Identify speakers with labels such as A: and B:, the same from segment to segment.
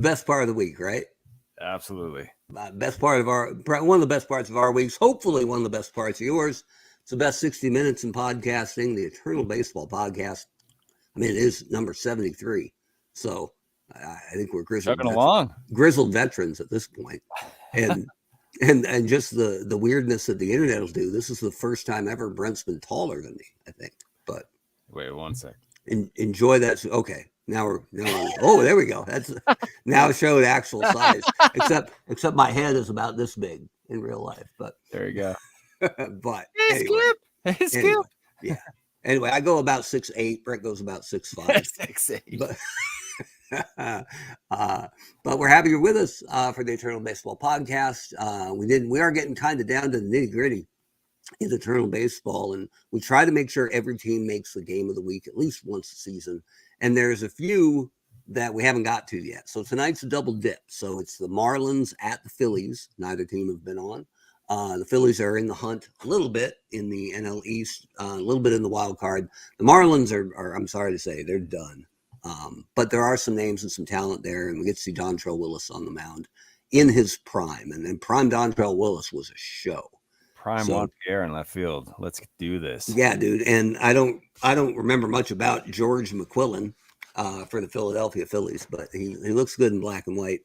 A: best part of the week, right?
B: Absolutely.
A: One of the best parts of our weeks, hopefully one of the best parts of yours. It's the best 60 minutes in podcasting, the Eternal Baseball Podcast. I mean, it is number 73. So I think we're grizzled veterans at this point. And just the weirdness that the internet will do. This is the first time ever Brent's been taller than me, I think. But
B: wait 1 sec.
A: Enjoy that. Okay. Now we're oh, there we go. That's now showed actual size. Except my head is about this big in real life. But
B: there you go.
A: But
B: hey, Skip.
A: Yeah. Anyway, I go about 6'8". Brent goes about 6'5".
B: 6'8".
A: But we're happy you're with us for the Eternal Baseball Podcast. We are getting kind of down to the nitty gritty in Eternal Baseball, and we try to make sure every team makes the game of the week at least once a season. And there's a few that we haven't got to yet. So tonight's a double dip. So it's the Marlins at the Phillies. Neither team have been on. The Phillies are in the hunt a little bit in the NL East, a little bit in the wild card. The Marlins are I'm sorry to say, they're done. But there are some names and some talent there, and we get to see Dontrelle Willis on the mound in his prime. And then prime Dontrelle Willis was a show.
B: Prime Juan Pierre in left field. Let's do this.
A: Yeah, dude. And I don't remember much about George McQuillan for the Philadelphia Phillies, but he looks good in black and white.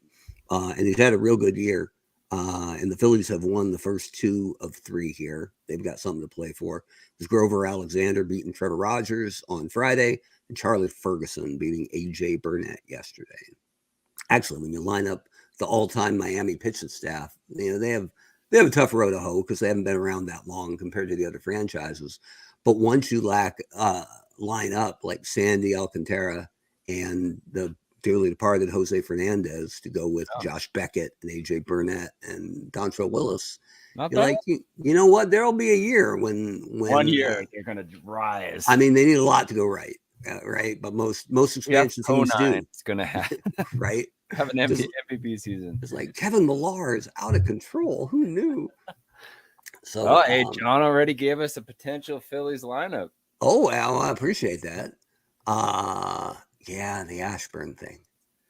A: And he's had a real good year. And the Phillies have won the first 2 of 3 here. They've got something to play for. It was Grover Alexander beating Trevor Rogers on Friday and Charlie Ferguson beating A.J. Burnett yesterday. Actually, when you line up the all-time Miami pitching staff, they have a tough road to hoe because they haven't been around that long compared to the other franchises. But once you line up like Sandy Alcantara and the dearly departed Jose Fernandez to go with Josh Beckett and AJ Burnett and Dontrelle Willis, you're like, you know what? There'll be a year when
B: 1 year they're going to rise.
A: I mean, they need a lot to go right, right? But most expansion teams do.
B: It's going to happen,
A: right?
B: Have an MVP season.
A: It's like Kevin Millar is out of control. Who knew? So,
B: hey, John already gave us a potential Phillies lineup.
A: Oh, well, I appreciate that. Yeah, the Ashburn thing.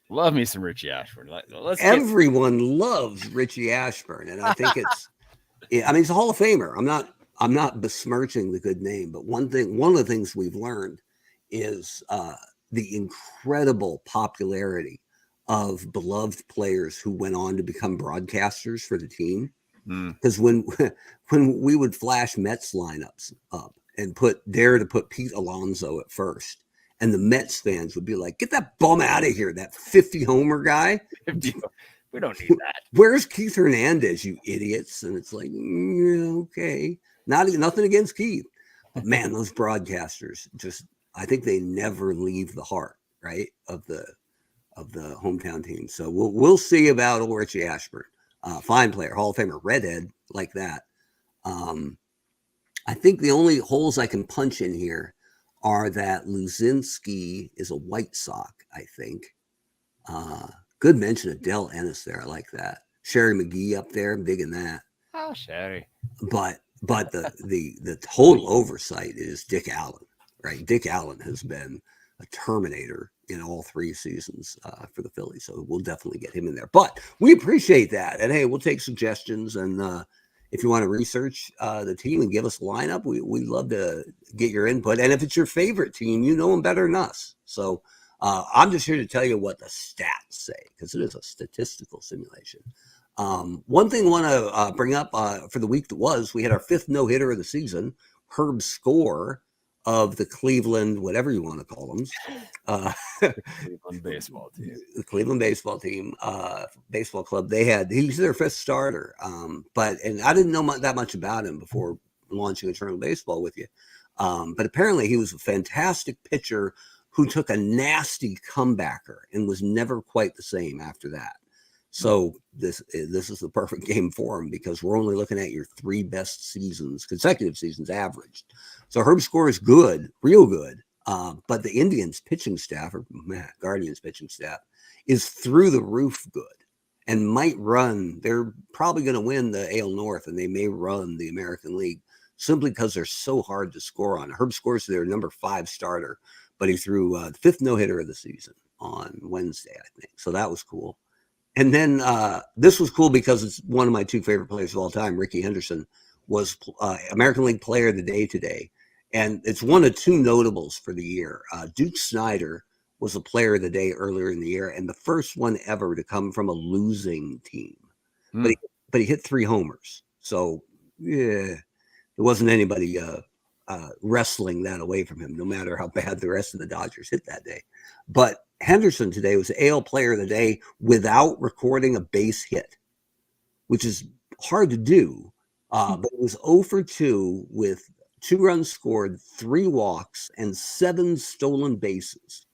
B: Love me some Richie Ashburn.
A: Everyone loves Richie Ashburn, and I think it's a Hall of Famer. I'm not besmirching the good name, but one of the things we've learned is the incredible popularity of beloved players who went on to become broadcasters for the team. Because when we would flash Mets lineups up and dare to put Pete Alonso at first, and the Mets fans would be like, "Get that bum out of here, that 50 homer guy.
B: We don't need that.
A: Where's Keith Hernandez, you idiots?" And it's like, okay, nothing against Keith, but man, those broadcasters I think they never leave the heart, right, of the hometown team. So we'll see about old Richie Ashburn. Fine player, Hall of Famer, redhead like that. I think the only holes I can punch in here are that Luzinski is a White Sox, I think. Good mention of Del Ennis there. I like that. Sherry McGee up there. I'm digging that.
B: Oh, Sherry.
A: But the total oversight is Dick Allen, right? Dick Allen has been a Terminator in all 3 seasons for the Phillies. So we'll definitely get him in there. But we appreciate that. And hey, we'll take suggestions. And if you want to research the team and give us a lineup, we'd love to get your input. And if it's your favorite team, you know them better than us. So I'm just here to tell you what the stats say, because it is a statistical simulation. One thing I want to bring up for the week that was, we had our 5th no-hitter of the season, Herb Score of the Cleveland, whatever you want to call them.
B: The Cleveland baseball team.
A: The Cleveland baseball team, baseball club. He's their 5th starter. And I didn't know that much about him before launching Eternal Baseball with you. But apparently he was a fantastic pitcher who took a nasty comebacker and was never quite the same after that. So this is the perfect game for him, because we're only looking at your 3 best consecutive seasons averaged. So Herb Score is good, real good. But the Indians pitching staff, or Guardians pitching staff, is through the roof good and might run. They're probably going to win the AL North, and they may run the American League simply because they're so hard to score on. Herb Score's their number 5 starter, but he threw the 5th no-hitter of the season on Wednesday, I think. So that was cool. And then this was cool because it's one of my two favorite players of all time. Ricky Henderson was American League Player of the Day today. And it's one of two notables for the year. Duke Snider was a Player of the Day earlier in the year and the first one ever to come from a losing team. But he hit 3 homers. So, yeah, there wasn't anybody wrestling that away from him, no matter how bad the rest of the Dodgers hit that day. But Henderson today was AL Player of the Day without recording a base hit, which is hard to do. But it was 0 for 2 with 2 runs scored, 3 walks, and 7 stolen bases.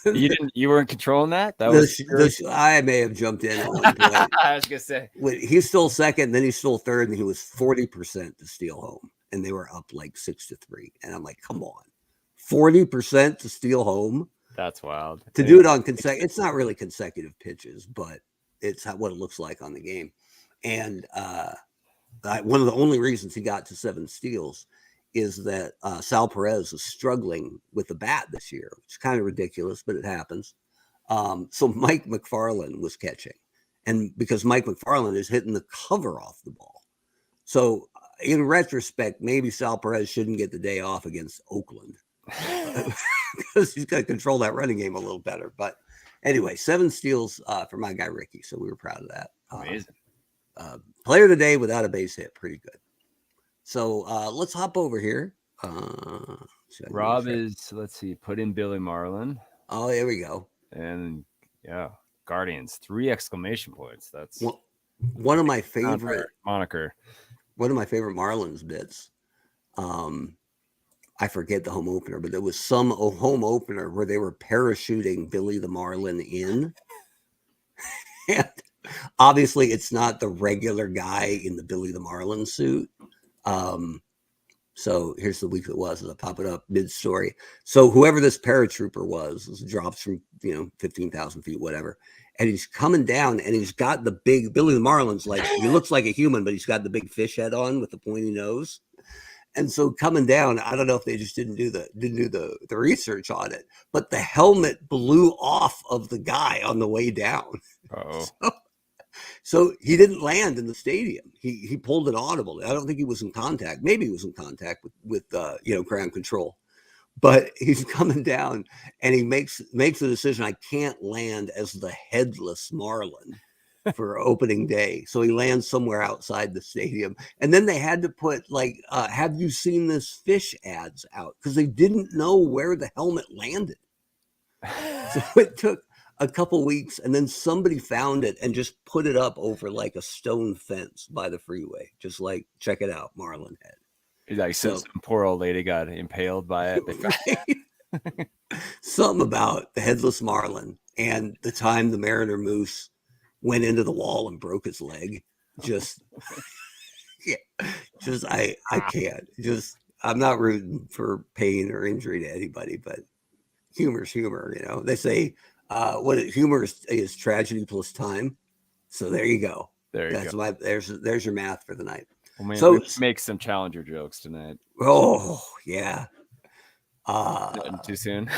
B: You weren't controlling that?
A: I may have jumped in at one point.
B: I was gonna say
A: he stole second, then he stole third, and he was 40% to steal home, and they were up like 6-3. And I'm like, come on, 40% to steal home.
B: That's wild.
A: To do it on it's not really consecutive pitches, but it's what it looks like on the game. And one of the only reasons he got to 7 steals is that Sal Perez is struggling with the bat this year, which is kind of ridiculous, but it happens. So Mike McFarland was catching, and because Mike McFarland is hitting the cover off the ball. So in retrospect, maybe Sal Perez shouldn't get the day off against Oakland because he's got to control that running game a little better. But anyway, 7 steals for my guy Ricky, so we were proud of that.
B: Amazing.
A: Player of the Day without a base hit, pretty good. So let's hop over here.
B: Rob is, let's see, put in Billy Marlin.
A: Oh, there we go.
B: And yeah, Guardians, 3 exclamation points. That's
A: one of my favorite
B: moniker.
A: One of my favorite Marlins bits. I forget the home opener, but there was some home opener where they were parachuting Billy the Marlin in. And obviously, it's not the regular guy in the Billy the Marlin suit. So here's the week that was, as I pop it up mid-story. So whoever this paratrooper was drops from 15,000 feet, whatever, and he's coming down, and he's got the big Billy the Marlin's like he looks like a human, but he's got the big fish head on with the pointy nose. And so coming down, I don't know if they just didn't do the research on it, but the helmet blew off of the guy on the way down. So he didn't land in the stadium. He pulled an audible. I don't think he was in contact. Maybe he was in contact with ground control. But he's coming down, and he makes the decision, I can't land as the headless Marlin for opening day. So he lands somewhere outside the stadium. And then they had to put have you seen this fish ads out? Because they didn't know where the helmet landed. So it took a couple weeks, and then somebody found it and just put it up over like a stone fence by the freeway. Just like, check it out, Marlin head.
B: Like some poor old lady got impaled by it.
A: Right? Something about the headless Marlin and the time the Mariner Moose went into the wall and broke his leg. I can't. I'm not rooting for pain or injury to anybody, but humor's humor. They say humor is tragedy plus time. So there you go. There's your math for the night.
B: Well, man, so make some Challenger jokes tonight.
A: Oh yeah.
B: Too soon.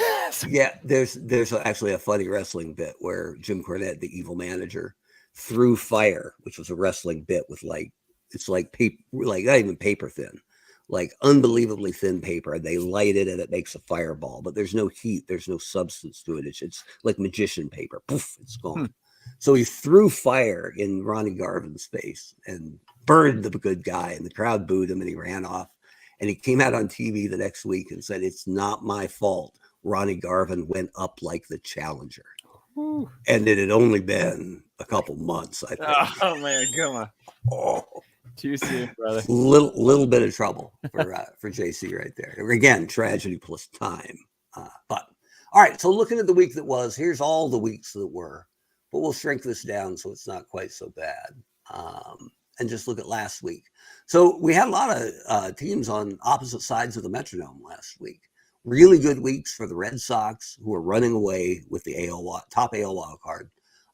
A: Yeah, there's actually a funny wrestling bit where Jim Cornette, the evil manager, threw fire, which was a wrestling bit with it's like paper, like not even paper thin, like unbelievably thin paper. They light it and it makes a fireball, but there's no heat, there's no substance to it. It's like magician paper. Poof, it's gone. So he threw fire in Ronnie Garvin's face and burned the good guy, and the crowd booed him, and he ran off. And he came out on TV the next week and said, "It's not my fault. Ronnie Garvin went up like the Challenger." Ooh. And it had only been a couple months, I think.
B: Oh man, come on.
A: Oh,
B: too soon, brother.
A: Little bit of trouble for JC right there. Again, tragedy plus time. But all right, so looking at the week that was, here's all the weeks that were, but we'll shrink this down so it's not quite so bad. And just look at last week. So we had a lot of teams on opposite sides of the metronome last week. Really good weeks for the Red Sox, who are running away with the top AL wild card.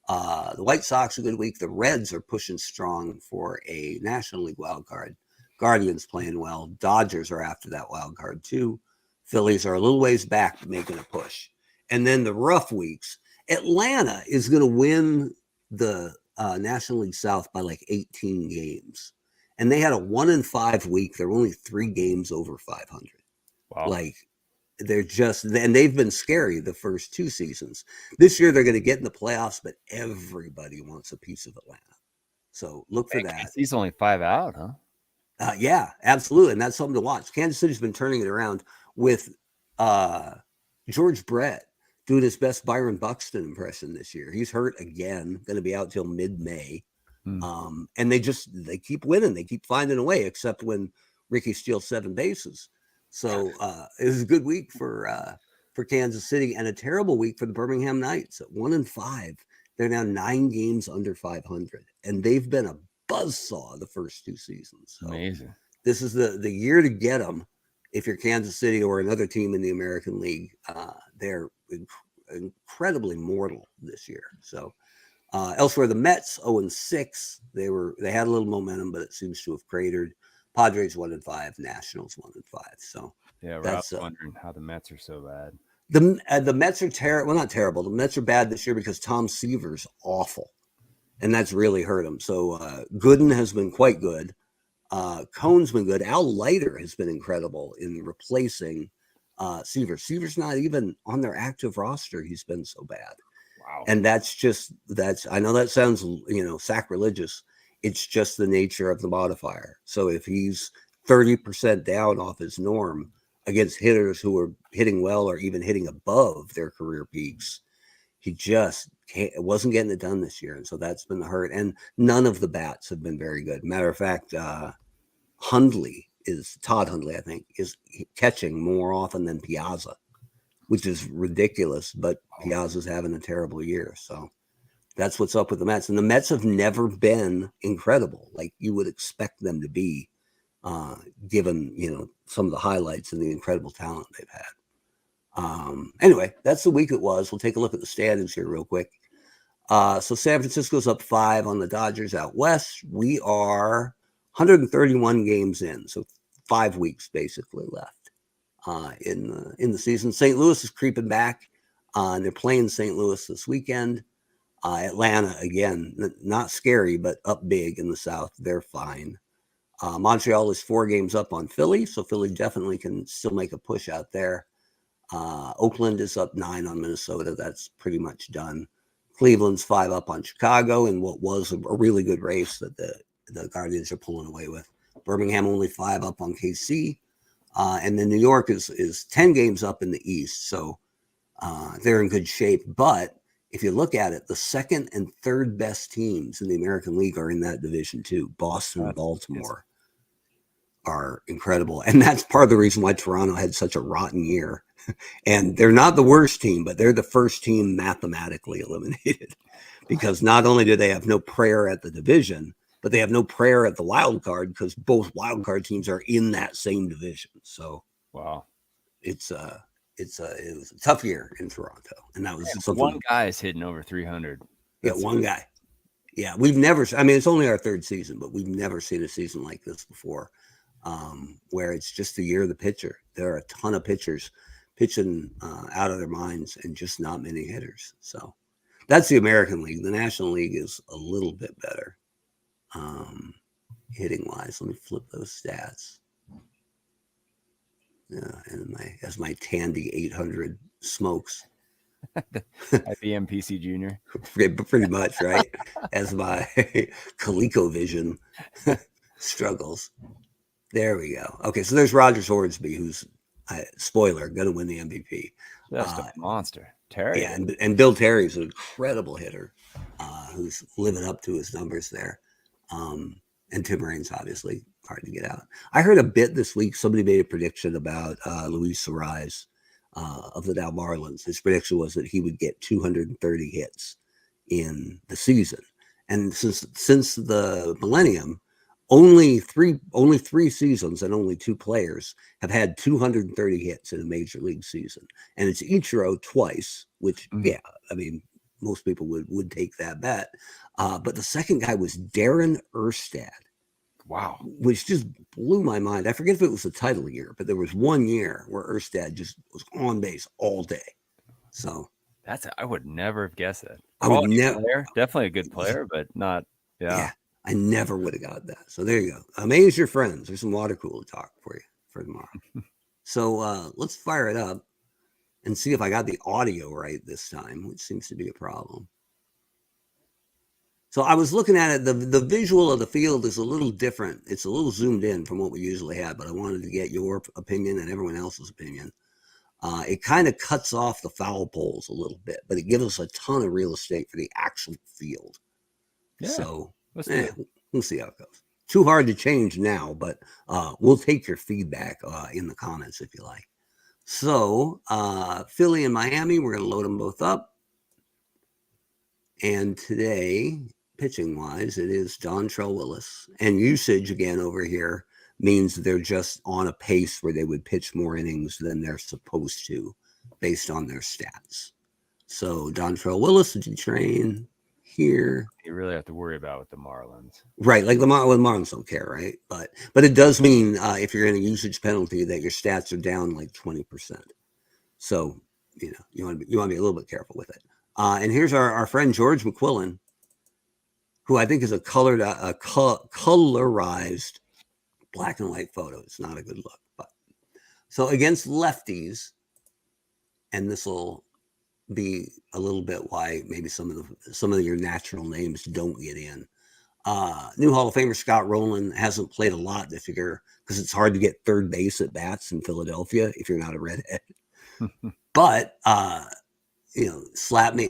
A: The White Sox, a good week. The Reds are pushing strong for a National League wild card. Guardians playing well. Dodgers are after that wild card too. Phillies are a little ways back making a push. And then the rough weeks. Atlanta is going to win the National League South by like 18 games. And they had a 1-5 week. They're only 3 games over 500.
B: Wow.
A: Like, they're just, and they've been scary the first 2 seasons. This year, they're going to get in the playoffs, but everybody wants a piece of Atlanta. So look for that.
B: He's only 5 out, huh?
A: Yeah, absolutely. And that's something to watch. Kansas City's been turning it around with George Brett doing his best Byron Buxton impression this year. He's hurt again, going to be out till mid-May. And they keep winning. They keep finding a way, except when Ricky steals 7 bases. So it was a good week for Kansas City and a terrible week for the Birmingham Knights at 1-5. They're now 9 games under 500, and they've been a buzzsaw the first 2 seasons. So
B: amazing.
A: This is the year to get them. If you're Kansas City or another team in the American League, they're incredibly mortal this year. So elsewhere, the Mets 0-6. They had a little momentum, but it seems to have cratered. Padres 1-5, Nationals 1-5. So
B: yeah, that's wondering how the Mets are so bad.
A: The Mets are terrible. Well, not terrible. The Mets are bad this year because Tom Seaver's awful, and that's really hurt him. So Gooden has been quite good. Cohn's been good. Al Leiter has been incredible in replacing Seaver. Seaver's not even on their active roster. He's been so bad.
B: Wow.
A: And I know that sounds, sacrilegious. It's just the nature of the modifier. So if he's 30% down off his norm against hitters who are hitting well or even hitting above their career peaks, he just wasn't getting it done this year. And so that's been the hurt. And none of the bats have been very good. Matter of fact, Todd Hundley, I think, is catching more often than Piazza, which is ridiculous. But Piazza's having a terrible year. So that's what's up with the Mets. And the Mets have never been incredible like you would expect them to be, given, some of the highlights and the incredible talent they've had. Anyway, that's the week it was. We'll take a look at the standings here real quick. So San Francisco's up 5 on the Dodgers out west. We are 131 games in, so 5 weeks basically left in the season. St. Louis is creeping back. And they're playing St. Louis this weekend. Atlanta, again, not scary, but up big in the South. They're fine. Montreal is 4 games up on Philly, so Philly definitely can still make a push out there. Oakland is up 9 on Minnesota. That's pretty much done. Cleveland's 5 up on Chicago in what was a really good race that the Guardians are pulling away with. Birmingham only 5 up on KC. And then New York is 10 games up in the East, so they're in good shape. But if you look at it, the second and third best teams in the American League are in that division too. Boston and Baltimore are incredible. And that's part of the reason why Toronto had such a rotten year. And they're not the worst team, but they're the first team mathematically eliminated because not only do they have no prayer at the division, but they have no prayer at the wild card because both wild card teams are in that same division. So
B: wow,
A: it was a tough year in Toronto, and that was something.
B: One guy is hitting over 300.
A: That's one guy. Yeah, we've never. I mean, it's only our 3rd season, but we've never seen a season like this before, where it's just the year of the pitcher. There are a ton of pitchers pitching out of their minds, and just not many hitters. So that's the American League. The National League is a little bit better, hitting wise. Let me flip those stats. And as my Tandy 800 smokes.
B: IBM PC Junior.
A: Pretty much, right? As my ColecoVision struggles. There we go. Okay, so there's Rogers Hornsby, who's, spoiler, going to win the MVP.
B: Just a monster. Terry.
A: Yeah, and Bill Terry's an incredible hitter who's living up to his numbers there. And Tim Raines, obviously, hard to get out. I heard a bit this week. Somebody made a prediction about Luis Suarez of the Dow Marlins. His prediction was that he would get 230 hits in the season. And since the millennium, only three seasons and only 2 players have had 230 hits in a major league season. And it's Ichiro twice, which, yeah, I mean, most people would take that bet. But the second guy was Darren Erstad.
B: Wow.
A: Which just blew my mind. I forget if it was the title year, but there was one year where Erstad just was on base all day. So
B: I would never have guessed that.
A: I would never.
B: Definitely a good player, but not. Yeah.
A: I never would have got that. So there you go. Amaze your friends. There's some water cooler talk for you for tomorrow. So let's fire it up and see if I got the audio right this time, which seems to be a problem. So I was looking at it. The visual of the field is a little different. It's a little zoomed in from what we usually have, but I wanted to get your opinion and everyone else's opinion. It kind of cuts off the foul poles a little bit, but it gives us a ton of real estate for the actual field. Yeah, so we'll see how it goes. Too hard to change now, but we'll take your feedback in the comments if you like. So Philly and Miami, we're going to load them both up. And today, pitching-wise, it is Dontrelle Willis. And usage, again, over here means they're just on a pace where they would pitch more innings than they're supposed to based on their stats. So Dontrelle Willis, did you train here?
B: You really have to worry about with the Marlins.
A: Right, like the Marlins don't care, right? But it does mean if you're in a usage penalty that your stats are down like 20%. So, you want to be a little bit careful with it. And here's our friend George McQuillan, who I think is a colorized black and white photo. It's not a good look. But so against lefties, and this will be a little bit why maybe some of your natural names don't get in. New Hall of Famer Scott Rowland hasn't played a lot this year because it's hard to get third base at bats in Philadelphia if you're not a redhead. But slap me,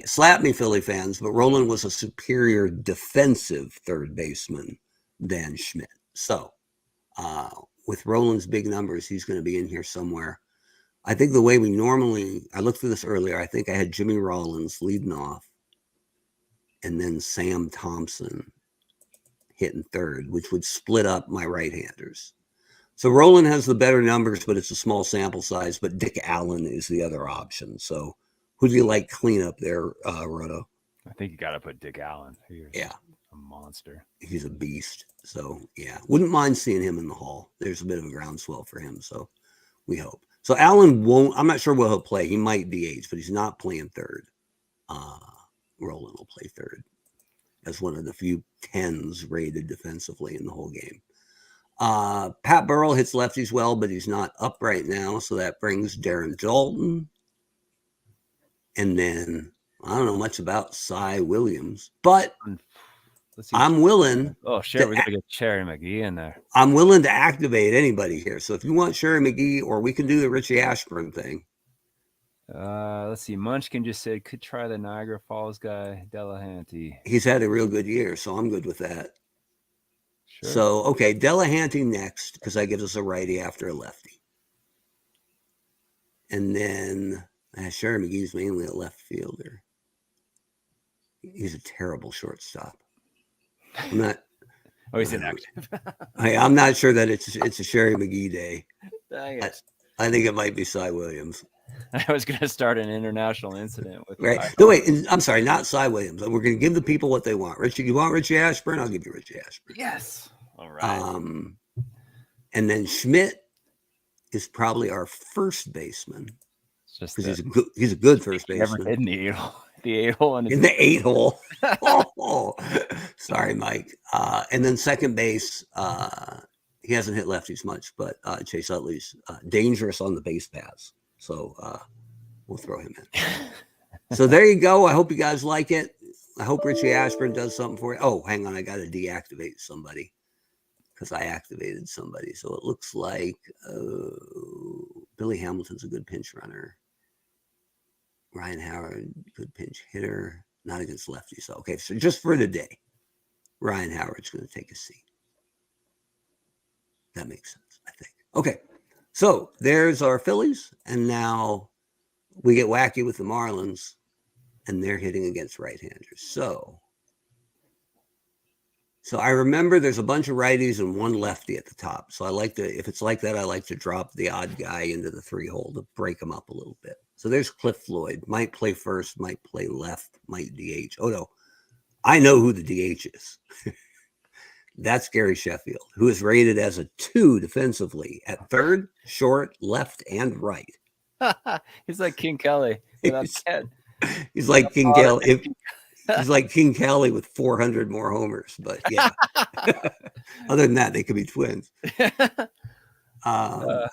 A: Philly fans. But Rowland was a superior defensive third baseman than Schmidt. So with Rowland's big numbers, he's going to be in here somewhere. I think the way I looked through this earlier, I think I had Jimmy Rollins leading off and then Sam Thompson hitting third, which would split up my right-handers. So Rowland has the better numbers, but it's a small sample size, but Dick Allen is the other option. So who do you like clean up there, Roto?
B: I think you got to put Dick Allen. He's a monster.
A: He's a beast. So, wouldn't mind seeing him in the Hall. There's a bit of a groundswell for him, so we hope. So Allen won't. I'm not sure what he'll play. He might DH, but he's not playing third. Rowland will play third as one of the few 10s rated defensively in the whole game. Pat Burrell hits lefties well, but he's not up right now, so that brings Darren Dalton. And then I don't know much about Cy Williams, but I'm willing.
B: Oh, shit, we got to get Sherry McGee in there.
A: I'm willing to activate anybody here. So if you want Sherry McGee, or we can do the Richie Ashburn thing.
B: Let's see. Munchkin just said could try the Niagara Falls guy, Delahanty.
A: He's had a real good year, so I'm good with that.
B: Sure.
A: So, okay, Delahanty next, because that gives us a righty after a lefty. And then Sherry McGee's mainly a left fielder. He's a terrible shortstop. I'm not.
B: He's inactive.
A: I'm not sure that it's a Sherry McGee day.
B: Dang it.
A: I think it might be Cy Williams.
B: I was going to start an international incident with.
A: Right. No, wait. I'm sorry, not Cy Williams. We're going to give the people what they want. Richie, you want Richie Ashburn? I'll give you Richie Ashburn.
B: Yes. All right.
A: And then Schmidt is probably our first baseman. Because he's a good first baseman.
B: Never hit the 8-hole
A: in the 8-hole. Oh, sorry, Mike. And then second base, he hasn't hit lefties much, but Chase Utley's dangerous on the base paths. So we'll throw him in. So there you go. I hope you guys like it. I hope Richie Ashburn does something for you. Oh, hang on. I got to deactivate somebody because I activated somebody. So it looks like Billy Hamilton's a good pinch runner. Ryan Howard, good pinch hitter, not against lefties. So, okay, so just for the day, Ryan Howard's going to take a seat. That makes sense, I think. Okay, so there's our Phillies, and now we get wacky with the Marlins, and they're hitting against right-handers. So I remember there's a bunch of righties and one lefty at the top. So I like to, if it's like that, I like to drop the odd guy into the 3-hole to break them up a little bit. So there's Cliff Floyd. Might play first, might play left, might DH. Oh, no. I know who the DH is. That's Gary Sheffield, who is rated as a 2 defensively at third, short, left, and right.
B: He's like King Kelly without the head.
A: He's like King Kelly. He's like King Kelly with 400 more homers. But yeah, other than that, they could be twins. All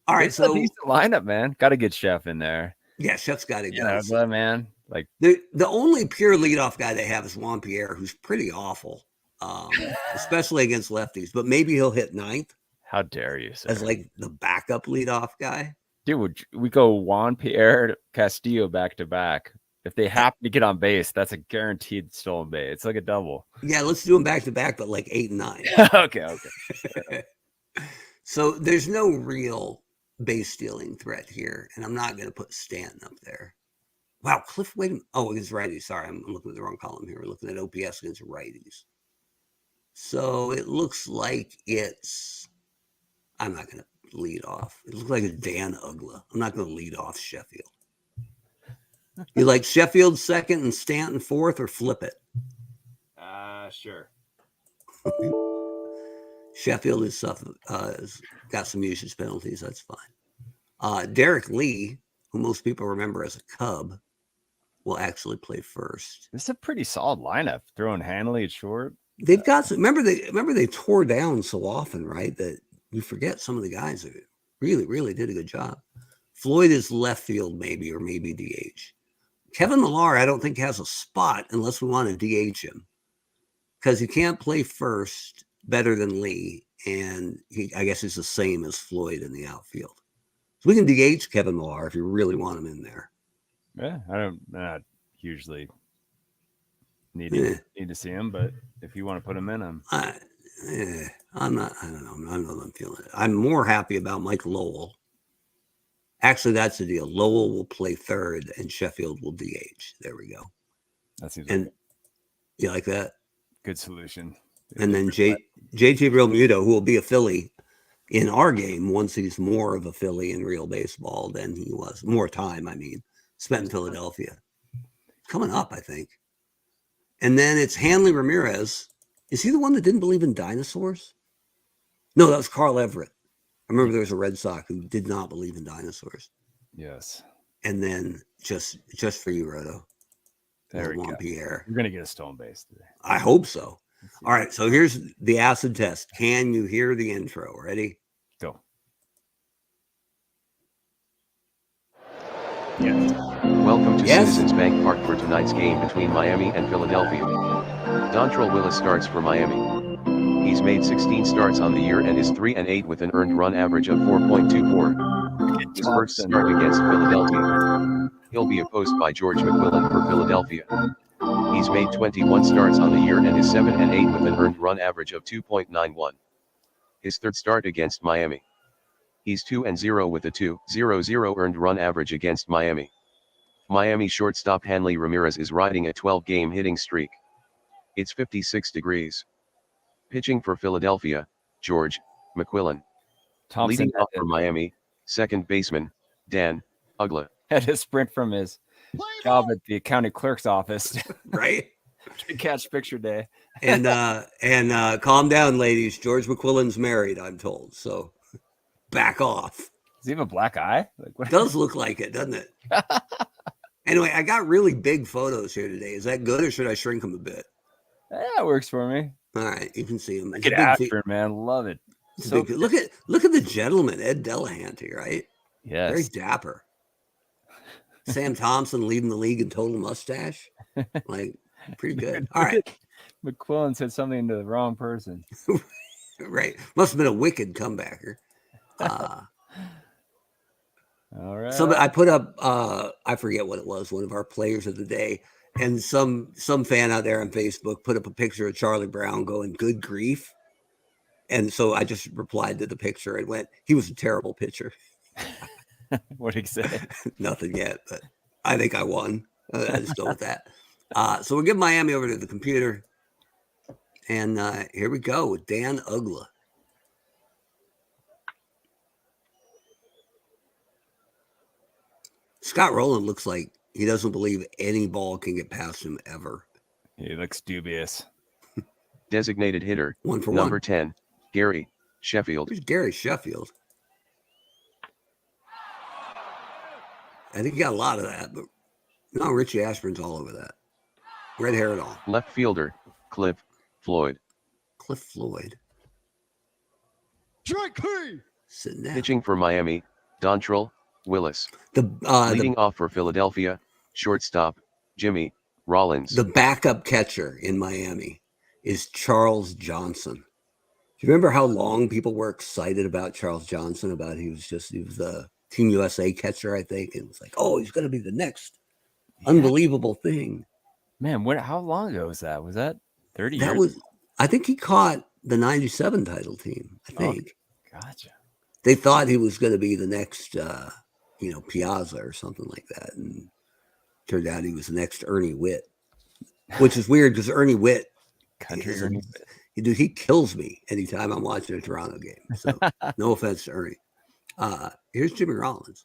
A: right,
B: It's a
A: so
B: decent lineup, man. Got to get Chef in there.
A: yeah, Chef's got to go.
B: Ugla, man. Like
A: The only pure leadoff guy they have is Juan Pierre, who's pretty awful, especially against lefties. But maybe he'll hit ninth
B: how dare you, sir?
A: as like the backup leadoff guy.
B: Dude, we go Juan Pierre Castillo back to back. If they happen to get on base, that's a guaranteed stolen base. It's like a double.
A: Yeah, let's do them back to back, but like 8 and 9.
B: Okay.
A: So there's no real base stealing threat here, and I'm not going to put Stanton up there. Wow, Cliff, wait a minute. Oh, against righties. Sorry, I'm looking at the wrong column here. We're looking at OPS against righties. So it looks like it's, I'm not going to lead off. It looks like it's Dan Ugla. I'm not going to lead off Sheffield. You like Sheffield second and Stanton fourth, or flip it?
B: Sure.
A: Sheffield has got some usage penalties. That's fine. Derek Lee, who most people remember as a Cub, will actually play first.
B: This is a pretty solid lineup. Throwing Hanley at short.
A: They've got some. Remember they tore down so often, right? That you forget some of the guys that really did a good job. Floyd is left field, maybe, or maybe DH. Kevin Millar, I don't think has a spot unless we want to DH him, because he can't play first better than Lee, and I guess he's the same as Floyd in the outfield. So we can DH Kevin Millar if you really want him in there.
B: Yeah, I'm not hugely need to see him, but if you want to put him in,
A: I'm not. I don't know. I don't know if I'm feeling it. I'm more happy about Mike Lowell. Actually, that's the deal. Lowell will play third, and Sheffield will DH. There we go.
B: That seems
A: and you like that?
B: Good solution.
A: And then JT Realmuto, who will be a Philly in our game once he's more of a Philly in real baseball than he was. More time, I mean, spent in Philadelphia. Coming up, I think. And then it's Hanley Ramirez. Is he the one that didn't believe in dinosaurs? No, that was Carl Everett. I remember there was a Red Sox who did not believe in dinosaurs.
B: Yes.
A: And then just for you, Roto.
B: There we
A: go.
B: Pierre. You're going to get a stolen base today.
A: I hope so. All right, so here's the acid test. Can you hear the intro? Ready?
B: Go. Yes.
C: Welcome to Citizens Bank Park for tonight's game between Miami and Philadelphia. Dontrelle Willis starts for Miami. He's made 16 starts on the year and is 3-8 with an earned run average of 4.24. His first start against Philadelphia. He'll be opposed by George McQuillan for Philadelphia. He's made 21 starts on the year and is 7-8 with an earned run average of 2.91. His third start against Miami. He's 2-0 with a 2.00 earned run average against Miami. Miami shortstop Hanley Ramirez is riding a 12-game hitting streak. It's 56 degrees. Pitching for Philadelphia, George McQuillan.
B: Thompson
C: leading off for Miami, second baseman, Dan Ugla.
B: Had to sprint from his job at the county clerk's office.
A: Right?
B: To catch picture day.
A: And calm down, ladies. George McQuillan's married, I'm told. So back off.
B: Does he have a black eye? Like, what?
A: Does look like it, doesn't it? Anyway, I got really big photos here today. Is that good, or should I shrink them a bit?
B: Yeah, it works for me.
A: All right, you can see him.
B: Get after, man. Love it.
A: So look at the gentleman, Ed Delahanty, right?
B: Yes.
A: Very dapper. Sam Thompson leading the league in total mustache. Like, pretty good. All right.
B: McQuillan said something to the wrong person.
A: Right. Must have been a wicked comebacker.
B: All right.
A: So I put up, I forget what it was, one of our players of the day. And some fan out there on Facebook put up a picture of Charlie Brown going, good grief. And so I just replied to the picture and went, he was a terrible pitcher.
B: What did he say?
A: Nothing yet, but I think I won. I just go with that. So we'll give Miami over to the computer. And here we go with Dan Ugla. Scott Rowland looks like he doesn't believe any ball can get past him ever.
B: He looks dubious.
C: Designated hitter,
A: one for
C: number
A: one.
C: 10, Gary Sheffield.
A: Who's Gary Sheffield? I think he got a lot of that, but No, Richie Ashburn's all over that. Red hair and all.
C: Left fielder, Cliff Floyd.
A: Cliff Floyd.
D: Strike 3.
A: Sitting down.
C: Pitching for Miami, Dontrelle, Willis.
A: The
C: Leading off for Philadelphia, shortstop, Jimmy Rollins.
A: the backup catcher in Miami is Charles Johnson. Do you remember how long people were excited about Charles Johnson? About he was the Team USA catcher, I think, and it's like, oh, he's going to be the next unbelievable thing.
B: Man, how long ago was that? Was that 30
A: That
B: years?
A: was, I think he caught the '97 title team. I think
B: Gotcha.
A: they thought he was going to be the next, Piazza or something like that, and turned out he was the next Ernie Witt, which is weird because Ernie Witt, dude, he kills me anytime I'm watching a Toronto game. So no offense to Ernie. Here's Jimmy Rollins.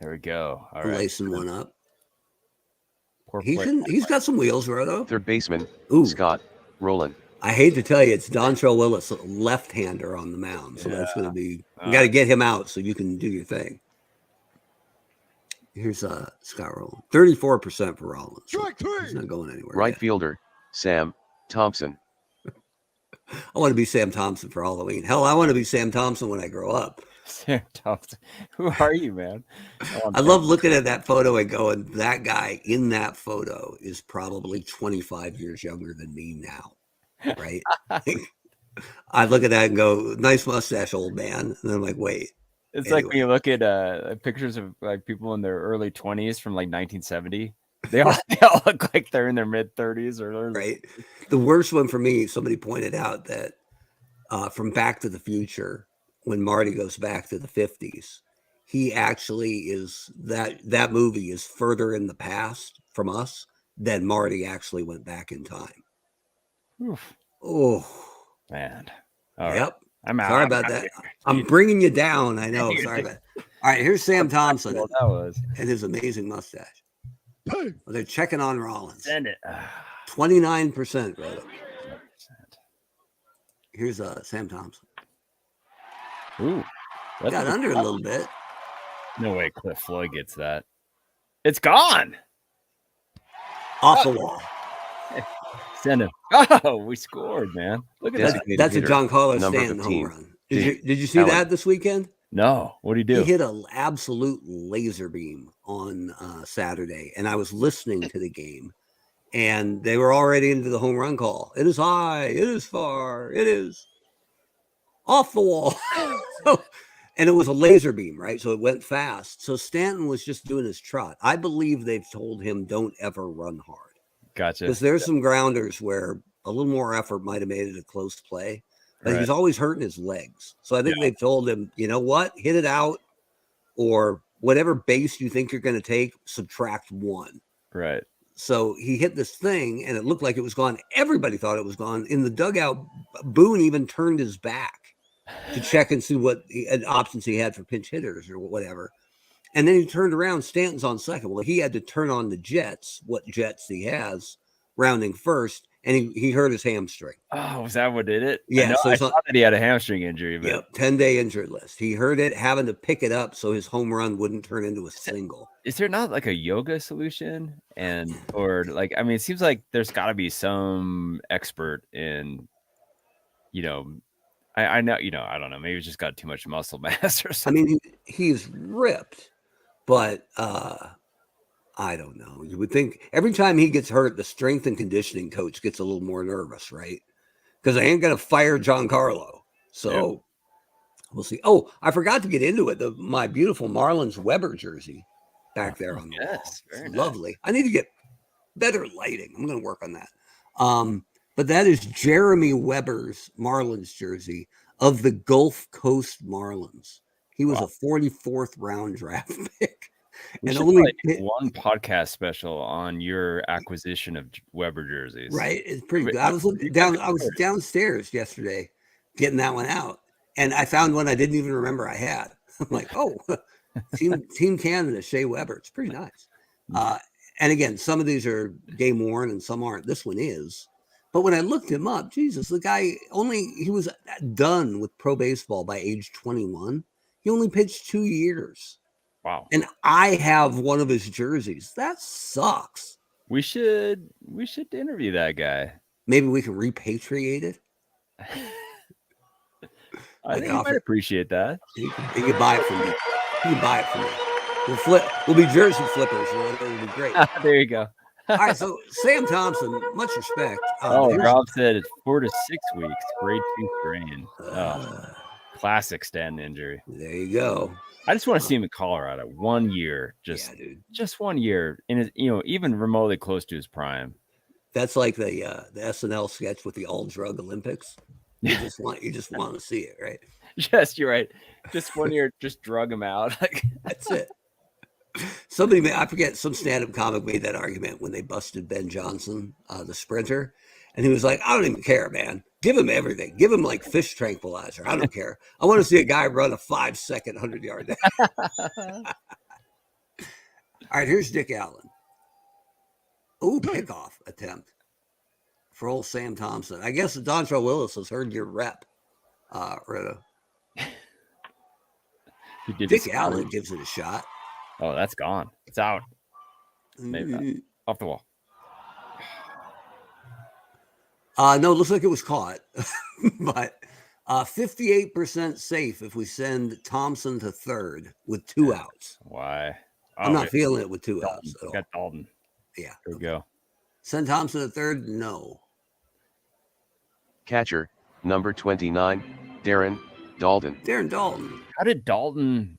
B: There we go. All right.
A: Lacing one up.
B: Poor
A: He's got some wheels, Roto.
C: Third baseman,
A: Ooh.
C: Scott Rowland.
A: I hate to tell you, it's Dontrelle Willis, left-hander on the mound. So that's going to be, you got to get him out so you can do your thing. Here's Scott Rowland. 34% for Rollins.
D: Strike 3.
A: He's not going anywhere.
C: Right
A: yet.
C: fielder, Sam Thompson.
A: I want to be Sam Thompson for Halloween. Hell, I want to be Sam Thompson when I grow up.
B: Sam Thompson. Who are you, man?
A: I love looking at that photo and going, that guy in that photo is probably 25 years younger than me now. Right? I look at that and go, nice mustache, old man. And I'm like, wait.
B: It's like when you look at pictures of like people in their early 20s from like 1970. They all look like they're in their mid 30s or early.
A: Right. The worst one for me, somebody pointed out that from Back to the Future, when Marty goes back to the 50s, he actually is that movie is further in the past from us than Marty actually went back in time.
B: Oof.
A: Oh,
B: Man. All
A: yep.
B: right. I'm out.
A: Sorry about that. I'm bringing you down. I know. Sorry about that. All right, here's Sam Thompson
B: Well, that was.
A: and his amazing mustache. Well, they're checking on Rollins.
B: Send it.
A: 29%, brother. Here's Sam Thompson.
B: Ooh. That's
A: Got under a little bit.
B: No way Cliff Floyd gets that. It's gone.
A: Off the wall.
B: Send him. Oh, we scored, man. Look at that.
C: Designated
A: That's a
C: hitter,
A: Giancarlo
C: number
A: Stanton home
C: 15.
A: run. Did you see
C: Allen.
A: that this weekend?
B: No. What do you
A: He
B: do?
A: hit an absolute laser beam on Saturday, and I was listening to the game, and they were already into the home run call. It is high. It is far. It is off the wall. And it was a laser beam, right? So it went fast. So Stanton was just doing his trot. I believe they've told him don't ever run hard.
B: Gotcha.
A: Because there's some grounders where a little more effort might have made it a close play, but he's always hurting his legs. So I think they've told him, you know what, hit it out, or whatever base you think you're going to take, subtract one.
B: Right.
A: So he hit this thing, and it looked like it was gone. Everybody thought it was gone. In the dugout, Boone even turned his back to check and see what options he had for pinch hitters or whatever. And then he turned around, Stanton's on second. Well, he had to turn on the jets, what jets he has, rounding first, and he hurt his hamstring.
B: Oh, was that what did it?
A: Yeah,
B: I saw that he had a hamstring injury. But...
A: Yep, 10-day injured list. He hurt it, having to pick it up so his home run wouldn't turn into a single.
B: Is there not like a yoga solution? Or like, I mean, it seems like there's got to be some expert in, I know, I don't know. Maybe he's just got too much muscle mass or something.
A: I mean, he's ripped. But I don't know. You would think every time he gets hurt, the strength and conditioning coach gets a little more nervous, right? Because I ain't going to fire Giancarlo. So we'll see. Oh, I forgot to get into it. My beautiful Marlins Weber jersey back there on the wall. Very lovely. Nice. I need to get better lighting. I'm going to work on that. But that is Jeremy Weber's Marlins jersey of the Gulf Coast Marlins. He was a 44th round draft pick.
B: We
A: and
B: only one podcast special on your acquisition of Weber jerseys.
A: Right. It's pretty good. I was downstairs yesterday getting that one out, and I found one I didn't even remember I had. I'm like, oh, Team Canada, Shea Weber. It's pretty nice. And again, some of these are game worn and some aren't. This one is. But when I looked him up, Jesus, the guy he was done with pro baseball by age 21. He only pitched 2 years.
B: Wow.
A: And I have one of his jerseys. That sucks.
B: We should interview that guy.
A: Maybe we can repatriate it.
B: I think he might appreciate that.
A: He can buy it from me. He can buy it from me. We'll be jersey flippers. It'll be great.
B: There you go.
A: All right, so Sam Thompson, much respect.
B: Rob said it's 4 to 6 weeks. Grade 2 strain. Classic Stanton injury.
A: There you go.
B: I just want to see him in Colorado 1 year. Just 1 year in his, even remotely close to his prime.
A: That's like the SNL sketch with the all drug Olympics. You just want to see it, right?
B: Yes, you're right. Just 1 year, just drug him out.
A: That's it. I forget, some stand-up comic made that argument when they busted Ben Johnson, the sprinter, and he was like, "I don't even care, man. Give him everything. Give him like fish tranquilizer. I don't care. I want to see a guy run a 5-second 100-yard dash." All right, here's Dick Allen. Ooh, pickoff attempt for old Sam Thompson. I guess Dontrelle Willis has heard your rep, Rita. Dick Allen gives it a shot.
B: Oh, that's gone. It's out. Maybe off the wall.
A: No, it looks like it was caught, but 58% safe if we send Thompson to third with 2 outs.
B: Why?
A: I'm not feeling it with 2 outs at all.
B: Got Dalton.
A: Yeah.
B: There we go.
A: Send Thompson to third? No.
C: Catcher, number 29, Darren Dalton.
A: Darren Dalton.
B: How did Dalton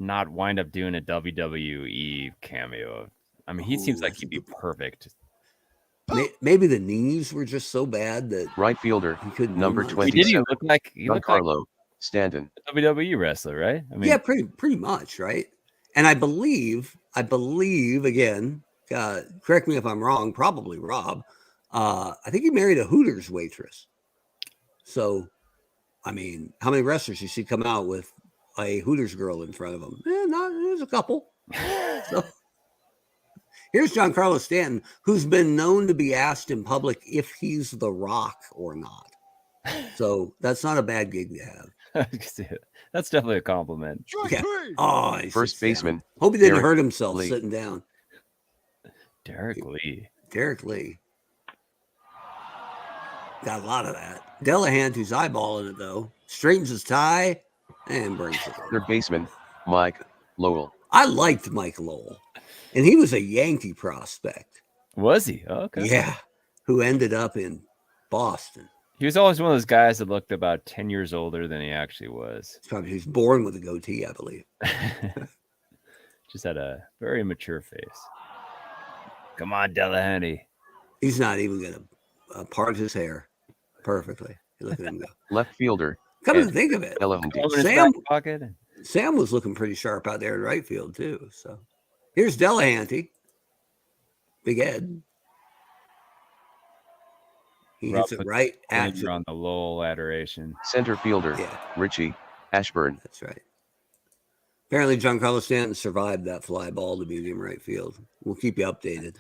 B: not wind up doing a WWE cameo? I mean, he seems like he'd be perfect.
A: Maybe the knees were just so bad that
C: right fielder,
A: he couldn't.
C: Number 27.
B: Did he look like
C: Giancarlo Stanton,
B: WWE wrestler, right? I mean,
A: yeah, pretty much, right? And I believe again. Correct me if I'm wrong. Probably Rob. I think he married a Hooters waitress. So, I mean, how many wrestlers you see come out with a Hooters girl in front of them? There's a couple. So, here's Giancarlo Stanton, who's been known to be asked in public if he's The Rock or not. So that's not a bad gig to have.
B: That's definitely a compliment.
A: Yeah. Oh,
C: first baseman.
A: Hope he didn't hurt himself sitting down.
B: Derek Lee.
A: Got a lot of that. Delahanty, who's eyeballing it though, straightens his tie and brings it.
C: Third baseman, Mike Lowell.
A: I liked Mike Lowell, and he was a Yankee prospect.
B: Was he? Oh, okay.
A: Yeah, who ended up in Boston.
B: He was always one of those guys that looked about 10 years older than he actually was.
A: Probably he was born with a goatee, I believe.
B: Just had a very mature face. Come on, Delahanty.
A: He's not even going to part his hair perfectly. Look at him go.
C: Left fielder.
A: Come to think of it, Sam was looking pretty sharp out there in right field too. So here's Delahanty. Big Ed. He hits it right at
B: on the Lowell adoration.
C: Center fielder, Richie Ashburn.
A: That's right. Apparently, Giancarlo Stanton survived that fly ball to medium right field. We'll keep you updated.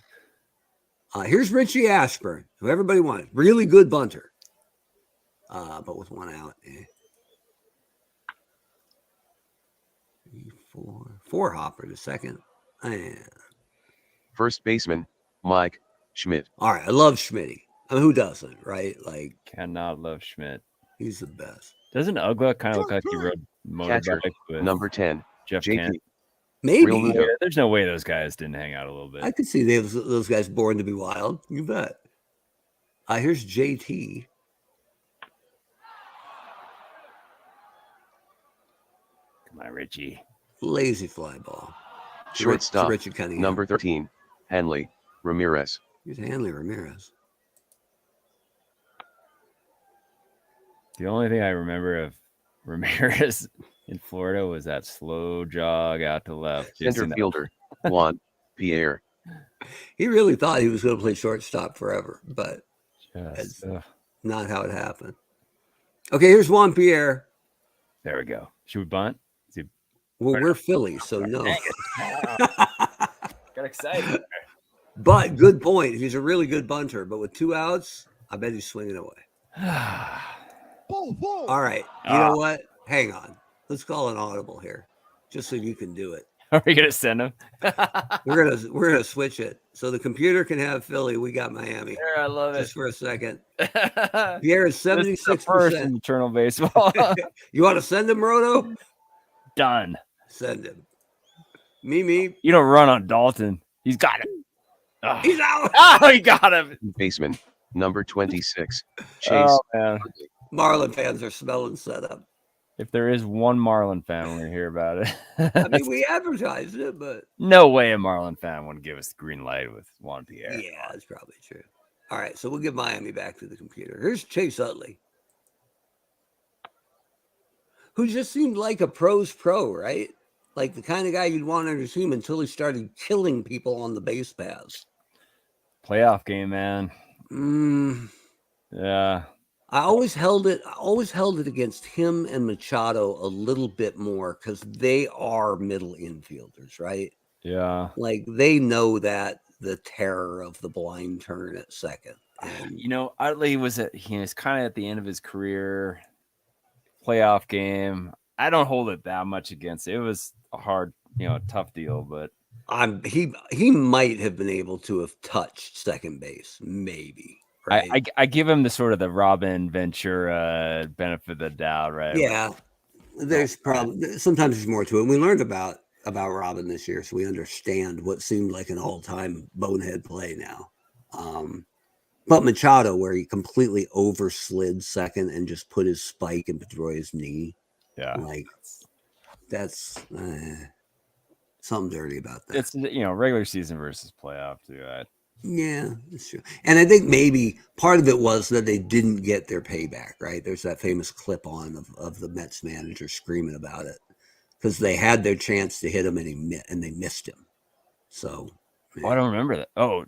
A: Here's Richie Ashburn, who everybody wanted. Really good bunter. But with 1 out. Four hopper to second. And
C: first baseman, Mike Schmidt.
A: All right, I love Schmitty. I mean, who doesn't, right? Like,
B: cannot love Schmidt.
A: He's the best.
B: Doesn't Ugla kind of look like he rode motorbike with
C: number 10,
B: Jeff
C: JT.
B: Kent?
A: Maybe.
B: Yeah, there's no way those guys didn't hang out a little bit.
A: I could see those guys born to be wild. You bet. Here's JT.
B: Come on, Richie.
A: Lazy fly ball.
C: Shortstop, number 13, Hanley Ramirez.
A: Here's Hanley Ramirez.
B: The only thing I remember of Ramirez in Florida was that slow jog out to left.
C: Center fielder, Juan Pierre.
A: He really thought he was going to play shortstop forever, but that's not how it happened. Okay, here's Juan Pierre.
B: There we go. Should we bunt?
A: Well, we're Phillies, so no.
B: Got excited.
A: But good point. He's a really good bunter, but with 2 outs, I bet he's swinging away. All right. You know what? Hang on. Let's call an audible here, just so you can do it.
B: Are we gonna send him?
A: We're gonna switch it so the computer can have Philly. We got Miami.
B: There, I love
A: Just
B: it.
A: for a second. Pierre is
B: This is the first in
A: 76%.
B: Eternal Baseball.
A: You want to send him, Roto?
B: Done.
A: Send him. Me.
B: You don't run on Dalton. He's got it. Oh.
A: He's out.
B: Oh, he got him.
C: Baseman, number 26. Chase.
B: Oh, man.
A: Marlin fans are smelling setup.
B: If there is one Marlin fan, we're going to hear about it.
A: I mean, we advertised it, but
B: no way a Marlin fan would give us the green light with Juan Pierre.
A: yeah, that's probably true. All right, so we'll give Miami back to the computer. Here's Chase Utley, who just seemed like a pro's pro, right? Like the kind of guy you'd want on your team until he started killing people on the base paths.
B: Playoff game, man. Yeah.
A: I always held it against him and Machado a little bit more because they are middle infielders, right?
B: Yeah.
A: Like they know that the terror of the blind turn at second. And
B: You know, Utley was kind of at the end of his career. Playoff game. I don't hold it that much against it. It was a hard, tough deal, but
A: he might have been able to have touched second base, maybe. Right?
B: I give him the sort of the Robin Ventura benefit of the doubt, right?
A: Yeah, there's probably sometimes there's more to it. We learned about Robin this year, so we understand what seemed like an all-time bonehead play now. But Machado, where he completely overslid second and just put his spike in Pedroia's knee,
B: Yeah,
A: like that's something dirty about that.
B: It's regular season versus playoff too.
A: Yeah, that's true. And I think maybe part of it was that they didn't get their payback, right? There's that famous clip of the Mets manager screaming about it because they had their chance to hit him and they missed him. So,
B: yeah. I don't remember that. Oh,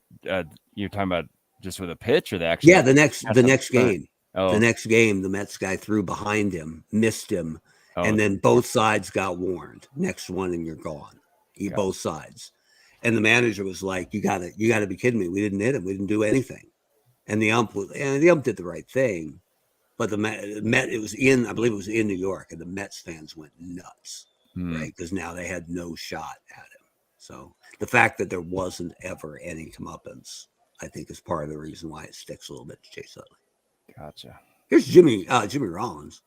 B: you're talking about just with a pitch or the actual?
A: Yeah, the next game.
B: Oh.
A: The next game, the Mets guy threw behind him, missed him, and then both sides got warned. Next one, and you're gone. Both sides. And the manager was like, "You got to be kidding me! We didn't hit him. We didn't do anything." And the ump did the right thing, but I believe it was in New York, and the Mets fans went nuts, right? Because now they had no shot at him. So the fact that there wasn't ever any comeuppance, I think, is part of the reason why it sticks a little bit to Chase Utley.
B: Gotcha.
A: Here's Jimmy Rollins,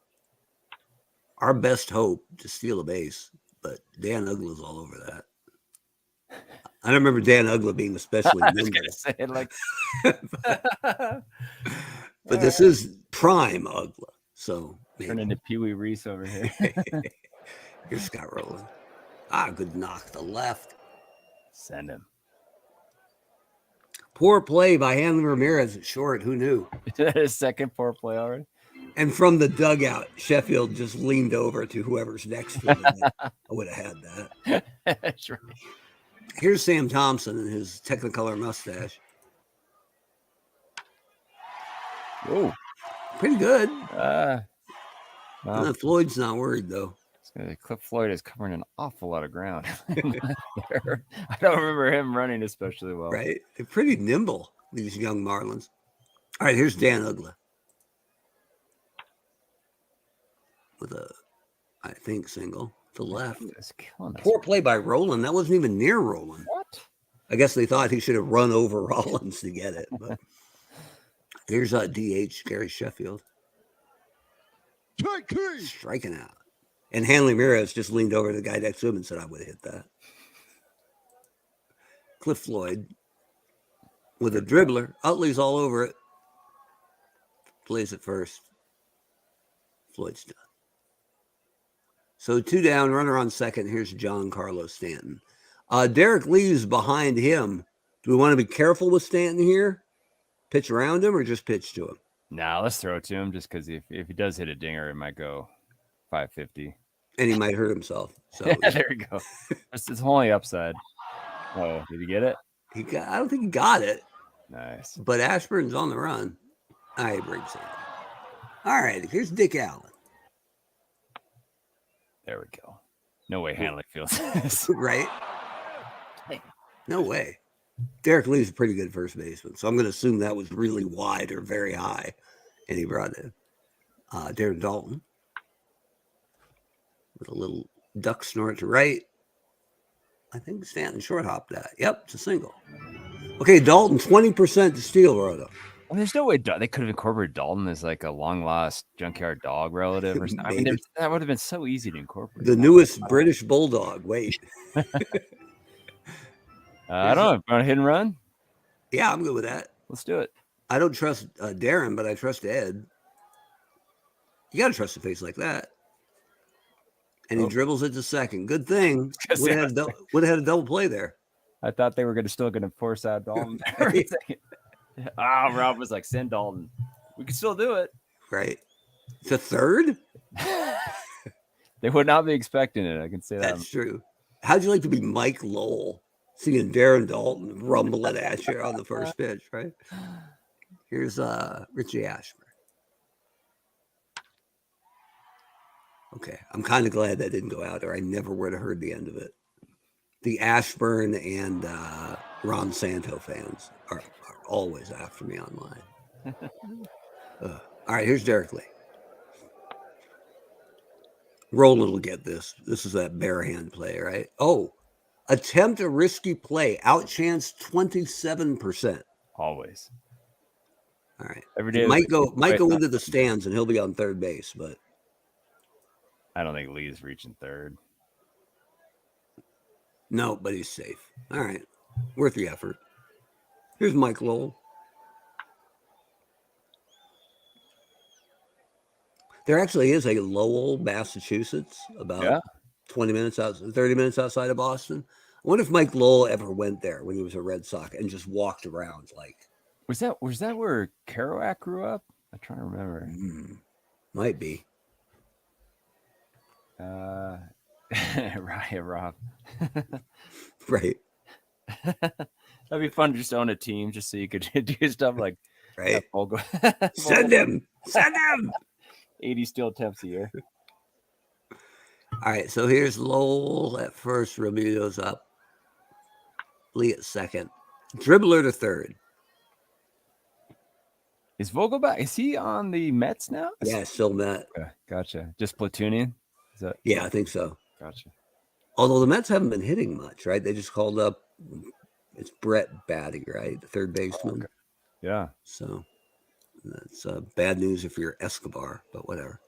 A: our best hope to steal a base, but Dan Uggla's all over that. I don't remember Dan Uggla being especially
B: I was gonna say like,
A: but this is prime Uggla. So
B: turn into Pee Wee Reese over here.
A: Here's Scott Rowland. Good knock to the left.
B: Send him.
A: Poor play by Hanley Ramirez at short. Who knew?
B: His second poor play already.
A: And from the dugout, Sheffield just leaned over to whoever's next to him. I would have had that.
B: That's right.
A: Here's Sam Thompson and his Technicolor mustache.
B: Oh,
A: pretty good.
B: Well,
A: Floyd's not worried though.
B: Cliff Floyd is covering an awful lot of ground. I don't remember him running especially well.
A: Right, they're pretty nimble, these young Marlins. All right, here's Dan Uggla with a, I think, single to left. Poor play by Rowland. That wasn't even near Rowland.
B: What?
A: I guess they thought he should have run over Rollins to get it. But here's DH Gary Sheffield striking out, and Hanley Ramirez just leaned over to the guy next to him and said, "I would have hit that." Cliff Floyd with a dribbler. Utley's all over it. Plays it first. Floyd's done. So 2 down, runner on second. Here's John Carlos Stanton. Derek Lee's behind him. Do we want to be careful with Stanton here? Pitch around him or just pitch to him?
B: Nah, let's throw it to him just because if he does hit a dinger, it might go 550.
A: And he might hurt himself. So
B: yeah, there we go. It's only upside. Oh, did he get it?
A: I don't think he got it.
B: Nice.
A: But Ashburn's on the run. I brings it. All right, here's Dick Allen.
B: There we go. No way Hanley feels this.
A: Right? No way. Derek Lee's a pretty good first baseman, so I'm going to assume that was really wide or very high, and he brought it. Darren Dalton with a little duck snort to right. I think Stanton short hopped that. Yep, it's a single. Okay, Dalton, 20% to steal, Roto.
B: I mean, there's no way they could have incorporated Dalton as like a long lost junkyard dog relative or something. I mean, that would have been so easy to incorporate.
A: The newest British bulldog. Wait.
B: I don't know. Want to hit and run?
A: Yeah, I'm good with that.
B: Let's do it.
A: I don't trust Darren, but I trust Ed. You got to trust a face like that. And he dribbles it to second. Good thing. Would have had a double play there.
B: I thought they were still going to force out Dalton. Rob was like, send Dalton. We can still do it.
A: Right. To third?
B: They would not be expecting it. I can say that.
A: That's true. How'd you like to be Mike Lowell, seeing Darren Dalton rumbling at you on the first pitch, right? Here's Richie Ashburn. Okay, I'm kind of glad that didn't go out there. I never would have heard the end of it. The Ashburn and Ron Santo fans are always after me online. All right, here's Derek Lee. Roland will get this. This is that bare hand play, right? Oh, attempt a risky play. Outchance 27%.
B: Always.
A: All right.
B: Every day
A: Might go into the stands and he'll be on third base, but
B: I don't think Lee's reaching third.
A: No, but he's safe. All right. Worth the effort. Here's Mike Lowell. There actually is a Lowell, Massachusetts, about 30 minutes outside of Boston. I wonder if Mike Lowell ever went there when he was a Red Sox and just walked around like.
B: Was that where Kerouac grew up? I'm trying to remember.
A: Might be.
B: Right, Rob.
A: Right.
B: That'd be fun to just own a team just so you could do stuff like
A: right. Send him.
B: 80 steal attempts a year.
A: All right, so here's Lowell at first. Romuto's up. Lee at second. Dribbler to third.
B: Is Vogel back? Is he on the Mets now?
A: Yeah, still Met.
B: Okay, gotcha. Just platooning? Is that?
A: Yeah, I think so.
B: Gotcha.
A: Although the Mets haven't been hitting much, right? They just called up. It's Brent batting, right? The third baseman.
B: Okay. Yeah.
A: So that's bad news if you're Escobar, but whatever.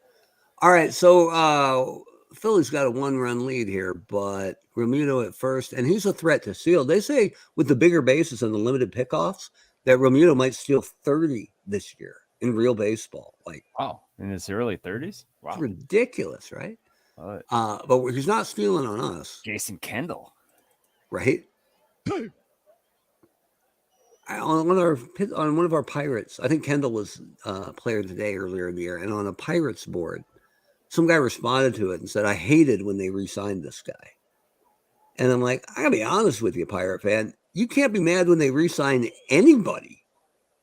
A: All right, so Philly's got a 1-run lead here, but Romuto at first, and he's a threat to steal. They say with the bigger bases and the limited pickoffs that Romuto might steal 30 this year in real baseball. Like,
B: wow, in his early 30s? Wow.
A: It's ridiculous, right?
B: But
A: he's not stealing on us.
B: Jason Kendall.
A: Right? On one of our Pirates, I think Kendall was player today earlier in the year, and on a Pirates board, some guy responded to it and said, I hated when they re-signed this guy. And I'm like, I gotta be honest with you, Pirate fan. You can't be mad when they re-sign anybody,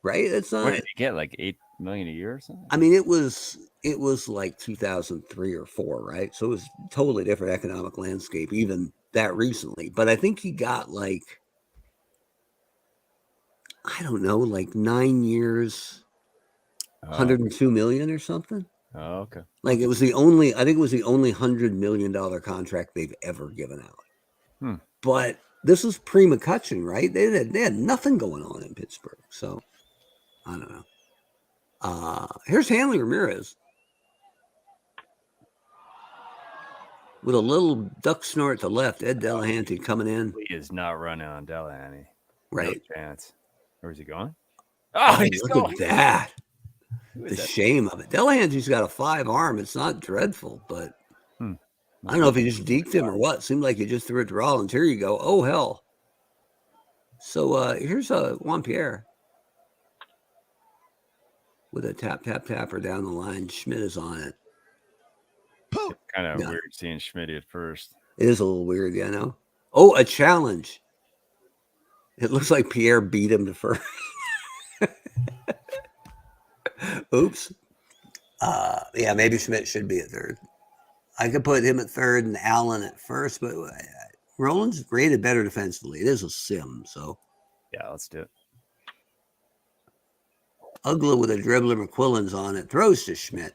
A: right? It's not.
B: What did he get, like $8 million a year or something?
A: I mean, it was like 2003 or 4, right? So it was a totally different economic landscape, even that recently. But I think he got like, I don't know, like 9 years, 102 million or something.
B: Oh, okay.
A: Like I think it was the only $100 million contract they've ever given out. But this is pre-McCutchen, right? They had nothing going on in Pittsburgh. So I don't know. Here's Hanley Ramirez with a little duck snort to left. Ed Delahanty coming in.
B: He is not running on Delahanty.
A: Right.
B: No chance. Where's he going?
A: Look at that. The shame of it. Delahanty's got a 5 arm. It's not dreadful, but I don't know if he just deked him or what. Seemed like he just threw it to Rollins. Here you go. Oh, hell. So here's Juan Pierre with a tapper down the line. Schmidt is on it.
B: Kind of weird seeing Schmidt at first.
A: It is a little weird, yeah, I know. Oh, a challenge. It looks like Pierre beat him to first. Oops. Yeah, maybe Schmidt should be at third. I could put him at third and Allen at first, but Roland's rated better defensively. It is a sim, so.
B: Yeah, let's do it.
A: Ugla with a dribbler, McQuillan's on it. Throws to Schmidt.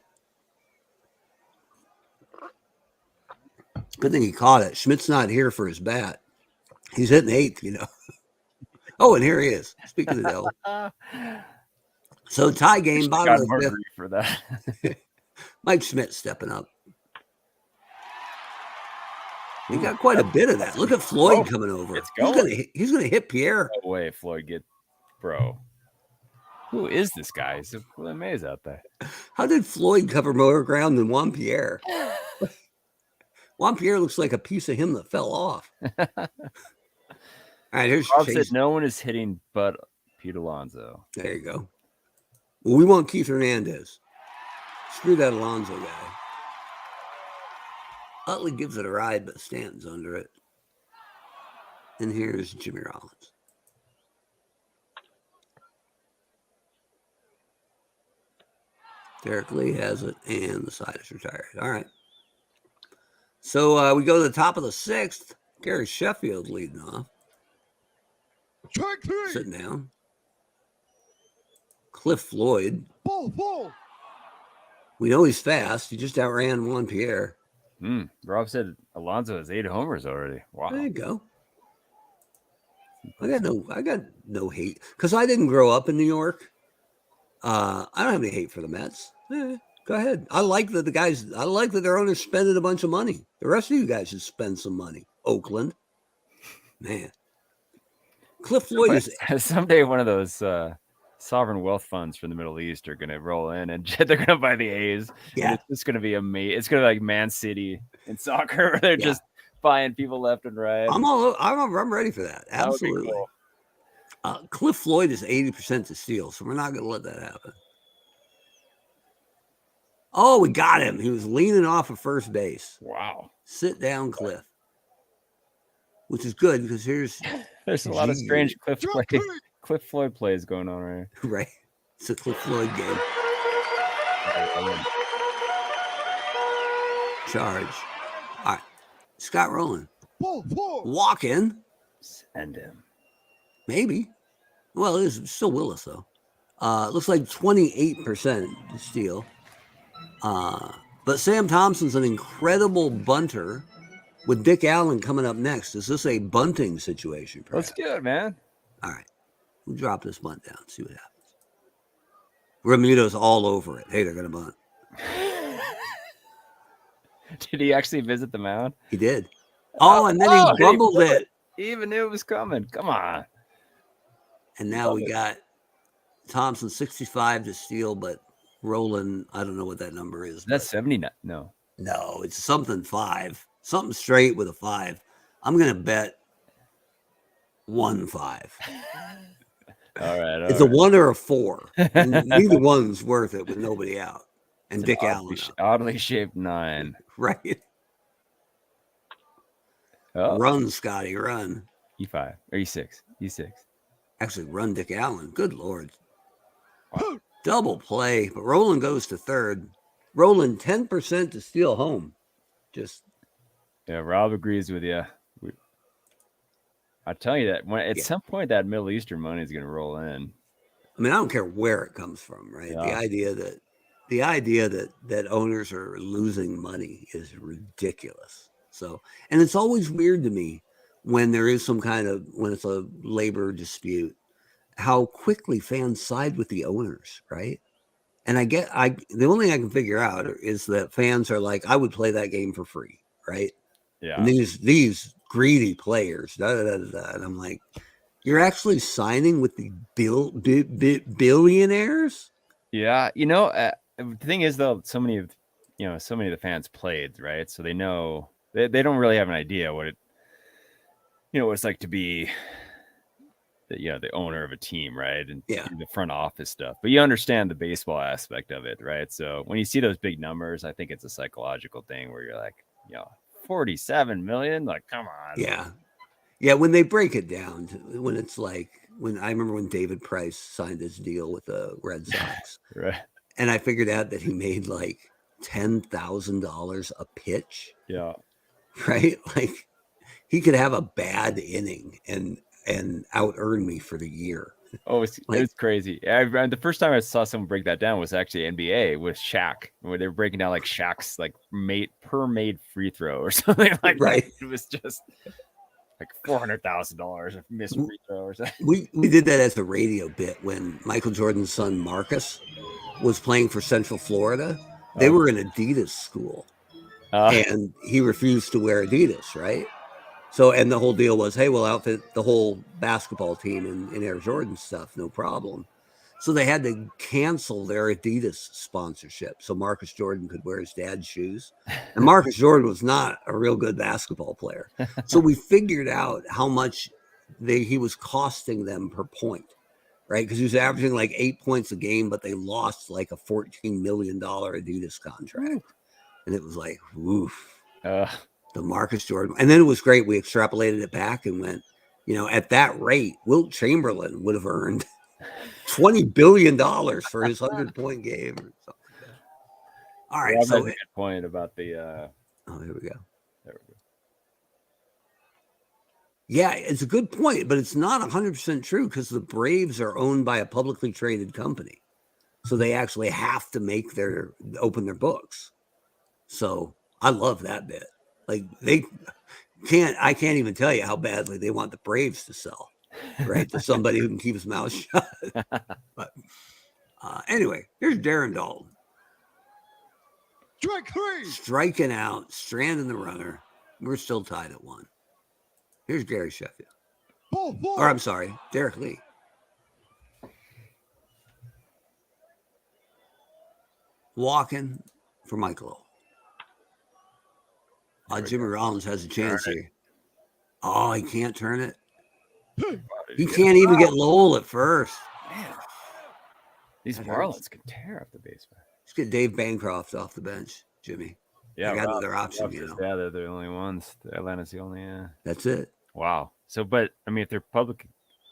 A: Good thing he caught it. Schmidt's not here for his bat. He's hitting 8th, you know. Oh, and here he is. Speaking of the devil. So tie game, bottom of the
B: more
A: 5th.
B: grief for that.
A: Mike Schmidt stepping up. He got quite a bit of that. Look at Floyd coming over.
B: It's going.
A: He's gonna hit Pierre.
B: No way, Floyd, bro. Who is this guy? He's a maze out there.
A: How did Floyd cover more ground than Juan Pierre? Juan Pierre looks like a piece of him that fell off. All right, here's
B: Rob
A: Chase.
B: said no one is hitting but Pete Alonso.
A: There you go. Well, we want Keith Hernandez. Screw that Alonso guy. Utley gives it a ride, but Stanton's under it. And here's Jimmy Rollins. Derek Lee has it, and the side is retired. All right. So we go to the top of the 6th. Gary Sheffield leading off. Sitting down. Cliff Floyd. We know he's fast. He just outran Juan Pierre.
B: Rob said Alonso has 8 homers already. Wow.
A: There you go. I got no hate because I didn't grow up in New York. I don't have any hate for the Mets. Go ahead. I like that their owners spending a bunch of money. The rest of you guys should spend some money. Oakland, man. Cliff Floyd is
B: someday one of those sovereign wealth funds from the Middle East are going to roll in and they're going to buy the A's.
A: Yeah,
B: it's going to be amazing. It's going to be like Man City in soccer where they're just buying people left and right.
A: I'm ready for that.
B: That would be
A: Absolutely.
B: cool.
A: Cliff Floyd is 80% to steal, so we're not going to let that happen. Oh, we got him. He was leaning off of first base.
B: Wow.
A: Sit down, Cliff. Which is good because there's
B: a lot of strange Cliff Floyd plays going on right here.
A: Right. It's a Cliff Floyd game. Charge. All right. Scott Rowland. Walk-in.
B: Send him.
A: Maybe. Well, it is still Willis, though. Looks like 28% to steal. But Sam Thompson's an incredible bunter with Dick Allen coming up next. Is this a bunting situation? Perhaps?
B: Let's do it, man.
A: All right. We'll drop this bunt down, see what happens. Remuto's all over it. Hey, they're going to bunt.
B: Did he actually visit the mound?
A: He did. Oh, and then he grumbled it.
B: He even knew it was coming. Come on.
A: And now we got Thompson 65 to steal, but Roland, I don't know what that number is.
B: That's 79. No,
A: it's something 5. Something straight with a 5. I'm going to bet 1-5.
B: All right.
A: It's a 1 or a 4. And neither one's worth it with nobody out. And
B: It's
A: Dick
B: an
A: Allen.
B: oddly shaped 9.
A: Right.
B: Oh.
A: Run, Scotty, run.
B: E5 or E6. E6.
A: Actually, run Dick Allen. Good Lord. Wow. Double play, but Roland goes to third. Roland 10% to steal home.
B: Yeah, Rob agrees with you. I tell you that at some point that Middle Eastern money is going to roll in.
A: I mean, I don't care where it comes from, right?
B: Yeah.
A: The idea that owners are losing money is ridiculous. So, and it's always weird to me when there is when it's a labor dispute, how quickly fans side with the owners, right? And the only thing I can figure out is that fans are like, I would play that game for free, right?
B: Yeah.
A: And these greedy players, and I'm like, you're actually signing with the billionaires?
B: Yeah, the thing is though, so many of the fans played, right? So they know they don't really have an idea what what it's like to be the owner of a team, right? And the front office stuff. But you understand the baseball aspect of it, right? So when you see those big numbers, I think it's a psychological thing where you're like, 47 million, like, come on.
A: Yeah, when they break it down, when it's like I remember when David Price signed his deal with the Red Sox.
B: Right.
A: And I figured out that he made like $10,000 a pitch.
B: Yeah.
A: Right? Like he could have a bad inning and out earn me for the year.
B: Oh, it's crazy. The first time I saw someone break that down was actually NBA with Shaq, where they were breaking down like Shaq's like per made free throw or something like
A: right.
B: That. It was just like $400,000 if missed free throw or something.
A: We did that as a radio bit when Michael Jordan's son Marcus was playing for Central Florida. They were in Adidas school, and he refused to wear Adidas, right? So, and the whole deal was, hey, we'll outfit the whole basketball team in Air Jordan stuff, no problem. So they had to cancel their Adidas sponsorship so Marcus Jordan could wear his dad's shoes. And Marcus Jordan was not a real good basketball player. So we figured out how much he was costing them per point, right? Because he was averaging like 8 points a game, but they lost like a $14 million Adidas contract. And it was like, woof. The Marcus Jordan. And then it was great. We extrapolated it back and went, at that rate, Wilt Chamberlain would have earned $20 billion for his 100-point game or something like that. All right.
B: Well,
A: so
B: that's a good point about the
A: here we go.
B: There we go.
A: Yeah, it's a good point, but it's not 100% true because the Braves are owned by a publicly traded company. So they actually have to open their books. So I love that bit. Like I can't even tell you how badly they want the Braves to sell, right? To somebody who can keep his mouth shut. But anyway, here's Darren Dalton.
D: Strike 3.
A: Striking out, stranding the runner. We're still tied at 1. Here's Gary Sheffield.
D: Ball 4.
A: Or I'm sorry, Derek Lee. Walking for Michael. Jimmy Rollins has a chance here. Oh, he can't turn it. He can't even get Lowell at first.
B: Man, these Marlins can tear up the baseball.
A: Let's get Dave Bancroft off the bench, Jimmy.
B: Yeah,
A: I got another option.
B: Yeah, they're the only ones. Atlanta's the only.
A: That's it.
B: Wow. So, but I mean, if they're public,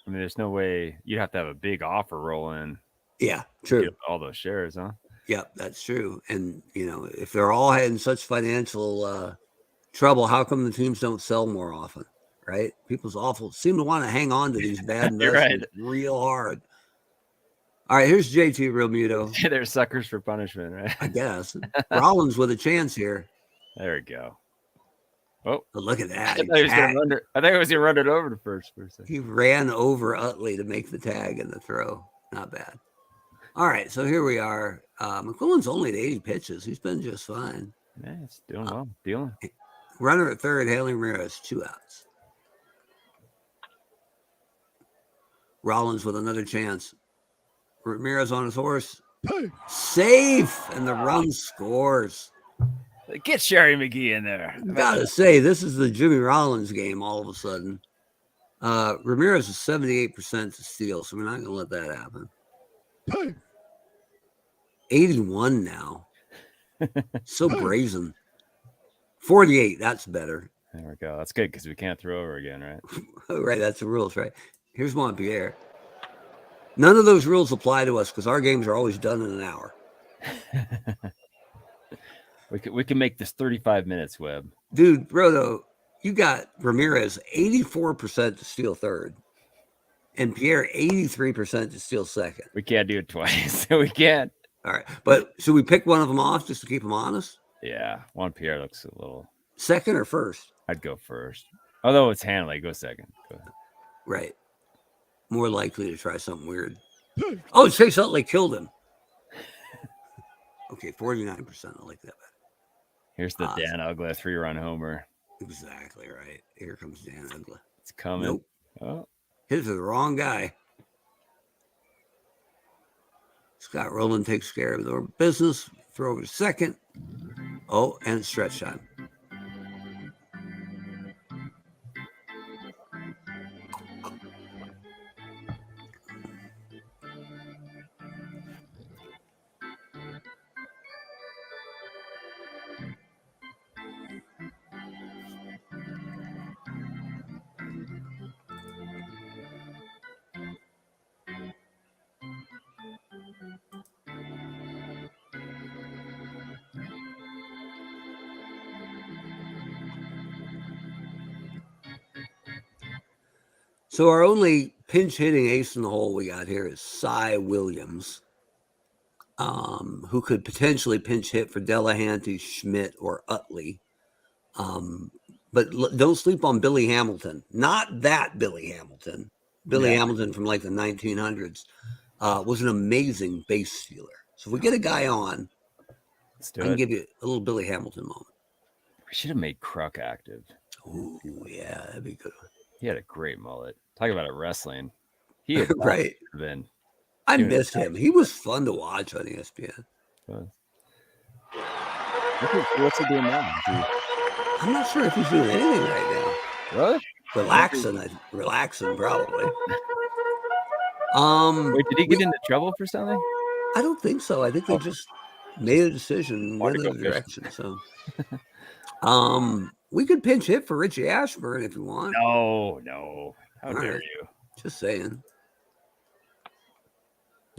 B: I mean, there's no way you'd have to have a big offer roll in.
A: Yeah, true.
B: Get all those shares, huh?
A: Yep, that's true. And if they're all in such financial trouble, how come the teams don't sell more often? Right? People's seem to want to hang on to these bad investments real hard. All right, here's JT Realmuto.
B: They're suckers for punishment, right?
A: I guess. Rollins with a chance here.
B: There we go. Oh,
A: but look at that.
B: I thought he was going to run it over to first for a second.
A: He ran over Utley to make the tag and the throw. Not bad. All right, so here we are. McQuillan's only at 80 pitches. He's been just fine.
B: Yeah, it's doing well. Dealing.
A: Runner at third, Haley Ramirez, 2 outs. Rollins with another chance. Ramirez on his horse. Safe, and the run scores.
B: Get Sherry McGee in there.
A: Gotta say, this is the Jimmy Rollins game all of a sudden. Ramirez is 78% to steal, so we're not going to let that happen. 81 now. So brazen. 48, that's better.
B: There we go. That's good because we can't throw over again, right?
A: Right, that's the rules, right? Here's Montpierre. None of those rules apply to us because our games are always done in an hour.
B: We can make this 35 minutes, Webb.
A: Dude, Roto, you got Ramirez 84% to steal third, and Pierre 83% to steal second.
B: We can't do it twice. We can't.
A: All right, but should we pick one of them off just to keep them honest?
B: Yeah, Juan Pierre looks a little.
A: Second or first?
B: I'd go first. Although it's Hanley, go second. Go ahead.
A: Right. More likely to try something weird. Oh, Chase Utley killed him. Okay, 49%. I like that better.
B: Here's the Dan Uggla 3-run homer.
A: Exactly right. Here comes Dan Uggla.
B: It's coming.
A: Nope.
B: Oh.
A: Hit the wrong guy. Scott Rowland takes care of the business. Throw over to second. Oh, and it's stretch time. So our only pinch hitting ace in the hole we got here is Cy Williams, who could potentially pinch hit for Delahanty, Schmidt, or Utley. But don't sleep on Billy Hamilton. Not that Billy Hamilton. Billy Hamilton from like the 1900s was an amazing base stealer. So if we get a guy on, I can give you a little Billy Hamilton moment.
B: We should have made Kruk active.
A: Oh, yeah, that'd be good.
B: He had a great mullet. Talk about it wrestling. He had
A: right.
B: been.
A: I missed him. He was fun to watch on ESPN.
B: What's he doing now?
A: I'm not sure if he's doing anything right now.
B: Really?
A: Relaxing, probably.
B: Wait, did he get into trouble for something?
A: I don't think so. I think they just made a decision in another direction. So, we could pinch hit for Richie Ashburn if you want.
B: No. How dare you?
A: Just saying.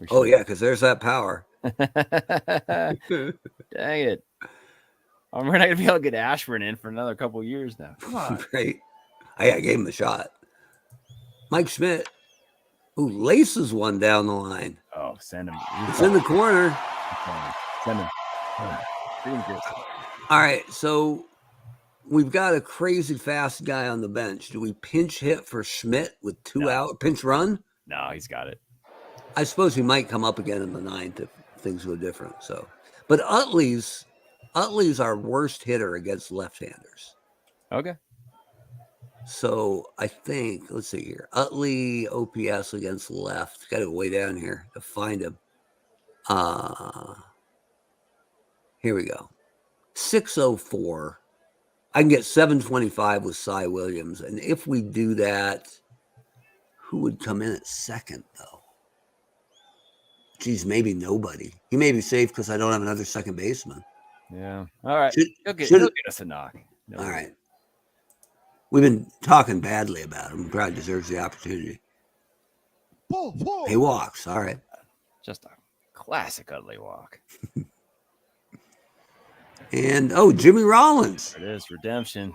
A: Oh yeah, because there's that power.
B: Dang it! We're not gonna be able to get Ashburn in for another couple of years now. Come on.
A: Right. I gave him a shot. Mike Schmidt. Ooh, laces one down the line.
B: Oh, send him.
A: It's in the corner.
B: Send him.
A: All right, so we've got a crazy fast guy on the bench. Do we pinch hit for Schmidt with 2 out? Pinch run?
B: No, he's got it.
A: I suppose he might come up again in the 9th if things go different. So, but Utley's our worst hitter against left-handers.
B: Okay.
A: So I think, let's see here. Utley OPS against left. Got to go way down here to find him. Here we go. 604. I can get 725 with Cy Williams. And if we do that, who would come in at second, though? Geez, maybe nobody. He may be safe because I don't have another second baseman.
B: Yeah. All right. He'll get us a knock. No
A: all right. We've been talking badly about him. He probably deserves the opportunity. Whoa. He walks. All right.
B: Just a classic Utley walk.
A: And, Jimmy Rollins.
B: There it is. Redemption.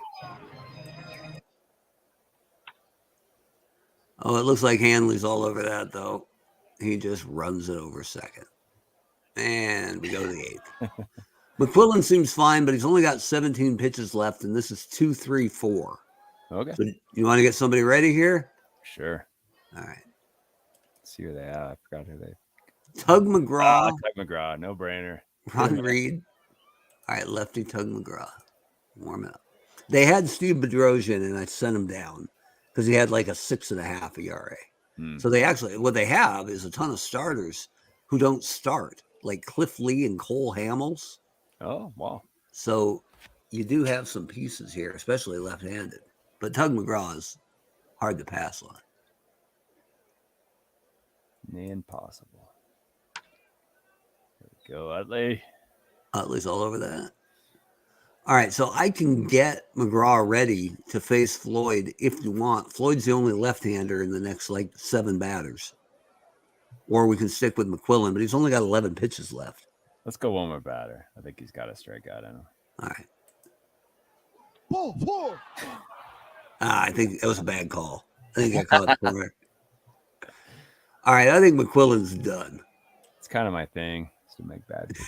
A: Oh, it looks like Hanley's all over that, though. He just runs it over second. And we go to the 8th. McQuillan seems fine, but he's only got 17 pitches left, and this is 2-3-4.
B: Okay.
A: So you want to get somebody ready here?
B: Sure.
A: All right.
B: Let's see who they have. I forgot who they.
A: Tug McGraw.
B: Tug McGraw, no brainer.
A: Ron Reed. All right, lefty Tug McGraw. Warm it up. They had Steve Bedrosian, and I sent him down because he had like a 6.5 ERA. So what they have is a ton of starters who don't start, like Cliff Lee and Cole Hamels.
B: Oh, wow. So
A: you do have some pieces here, especially left-handed. But Tug McGraw is hard to pass on.
B: Impossible. There we go, Utley.
A: Utley's all over that. All right, so I can get McGraw ready to face Floyd if you want. Floyd's the only left-hander in the next, 7 batters. Or we can stick with McQuillan, but he's only got 11 pitches left.
B: Let's go one more batter. I think he's got a strikeout in him.
A: All right. I think that was a bad call. I think I caught the corner. All right, I think McQuillan's done.
B: It's kind of my thing, is to make bad pitches.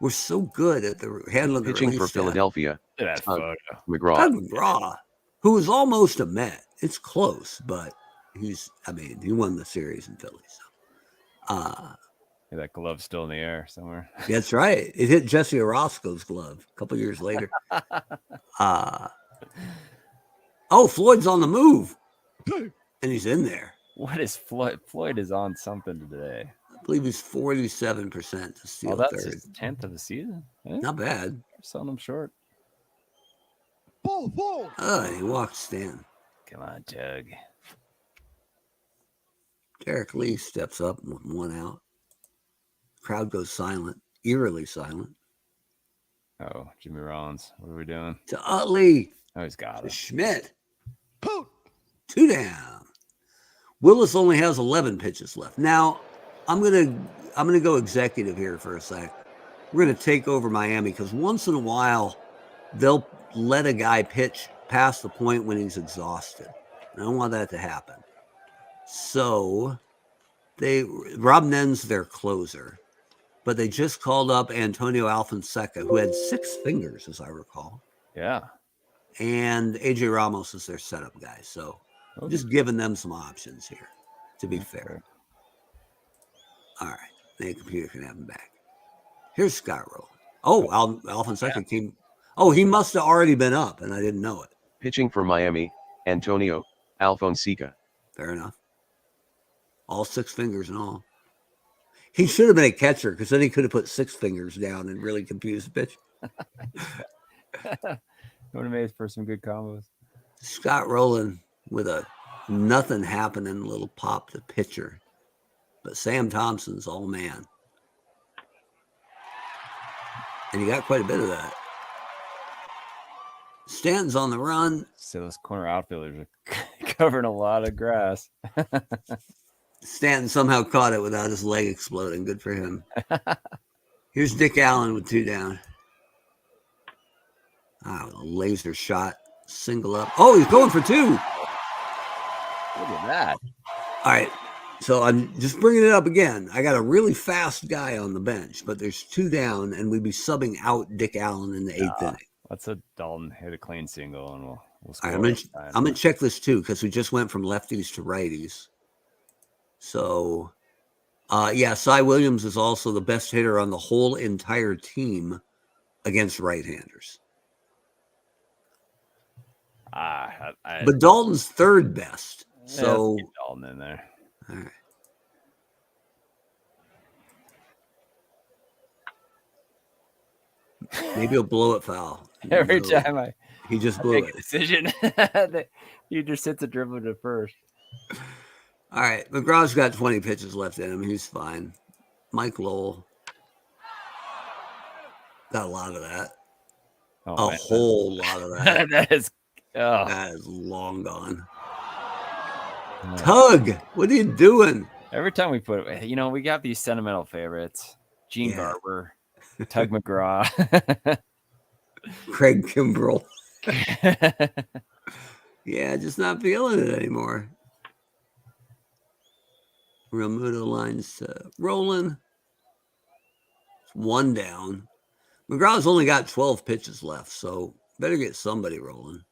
A: We're so good at the handling
C: pitching for Philadelphia.
B: Look at that photo.
C: McGraw.
A: Tug McGraw, who is almost a Met. It's close, but he won the series in Philly. So.
B: That glove's still in the air somewhere.
A: That's right. It hit Jesse Orozco's glove a couple years later. Floyd's on the move. And he's in there.
B: What is Floyd? Floyd is on something today.
A: I believe he's 47% to steal
B: that's
A: third.
B: his 10th of the season.
A: Not bad.
B: We're selling him short.
A: He walked Stan.
B: Come on, Tug.
A: Derek Lee steps up with 1 out. Crowd goes silent, eerily silent.
B: Oh, Jimmy Rollins. What are we doing?
A: To Utley.
B: Oh, he's got it.
A: Schmidt. 2 down. Willis only has 11 pitches left. Now, I'm gonna go executive here for a sec. We're gonna take over Miami because once in a while they'll let a guy pitch past the point when he's exhausted. I don't want that to happen. So Rob Nen's their closer, but they just called up Antonio Alfonseca, who had 6 fingers, as I recall.
B: Yeah.
A: And AJ Ramos is their setup guy. So I'm just giving them some options here, to be fair. All right. The computer can have him back. Here's Scott Rowe. Oh, Alfonseca came. Oh, he must have already been up, and I didn't know it.
C: Pitching for Miami, Antonio Alfonseca.
A: Fair enough. All 6 fingers and all. He should have been a catcher because then he could have put 6 fingers down and really confused the pitch.
B: Would have made for some good combos.
A: Scott Rowland with a nothing happening little pop to pitcher. But Sam Thompson's all man. And he got quite a bit of that. Stanton's on the run.
B: So those corner outfielders are covering a lot of grass.
A: Stanton somehow caught it without his leg exploding. Good for him. Here's Dick Allen with 2 down. A laser shot. Single up. Oh, he's going for 2.
B: Look at that.
A: All right. So I'm just bringing it up again. I got a really fast guy on the bench, but there's 2 down, and we'd be subbing out Dick Allen in the 8th inning.
B: Let's a Dalton hit a clean single, and we'll score.
A: All right, I'm going to check this too because we just went from lefties to righties. So, Cy Williams is also the best hitter on the whole entire team against right-handers. But Dalton's 3rd best. So
B: get Dalton in there.
A: All right. Maybe he'll blow it foul.
B: Every time
A: he just blew
B: make
A: it.
B: a decision, he just hits a dribble to first.
A: All right. McGraw's got 20 pitches left in him. He's fine. Mike Lowell got a lot of that.
B: Oh,
A: whole lot of that.
B: That is
A: long gone. Tug, what are you doing?
B: Every time we put it, we got these sentimental favorites. Gene Barber, Tug McGraw,
A: Craig Kimbrell. Just not feeling it anymore. Realmuto lines rolling. 1 down. McGraw's only got 12 pitches left, so better get somebody rolling.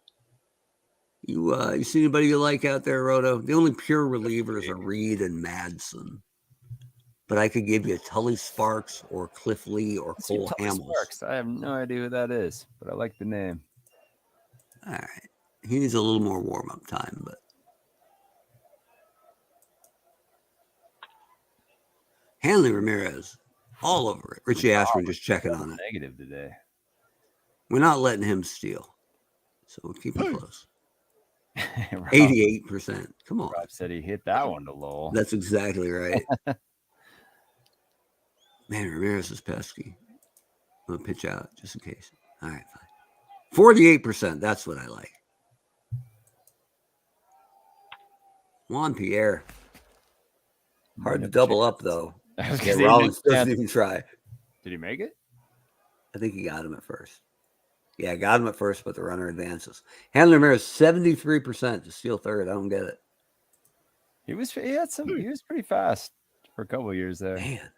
A: You see anybody you like out there, Roto? The only pure relievers are Reed and Madsen. But I could give you Tully Sparks or Cliff Lee or Cole Hamels.
B: Sparks. I have no idea who that is, but I like the name.
A: All right. He needs a little more warm-up time, but Hanley Ramirez, all over it. Richie Ashburn just checking on it.
B: Negative today.
A: We're not letting him steal, so we'll keep it close. 88%. Come on.
B: Rob said he hit that one to Lowell.
A: That's exactly right. Man, Ramirez is pesky. I'm going to pitch out just in case. All right, fine. 48%. That's what I like. Juan Pierre. Hard to double up, though. Rollins doesn't even try.
B: Did he make it?
A: I think he got him at first. Yeah, got him at first, but the runner advances. Hanley Ramirez, 73% to steal 3rd. I don't get it.
B: He was pretty fast for a couple of years there.
A: Man.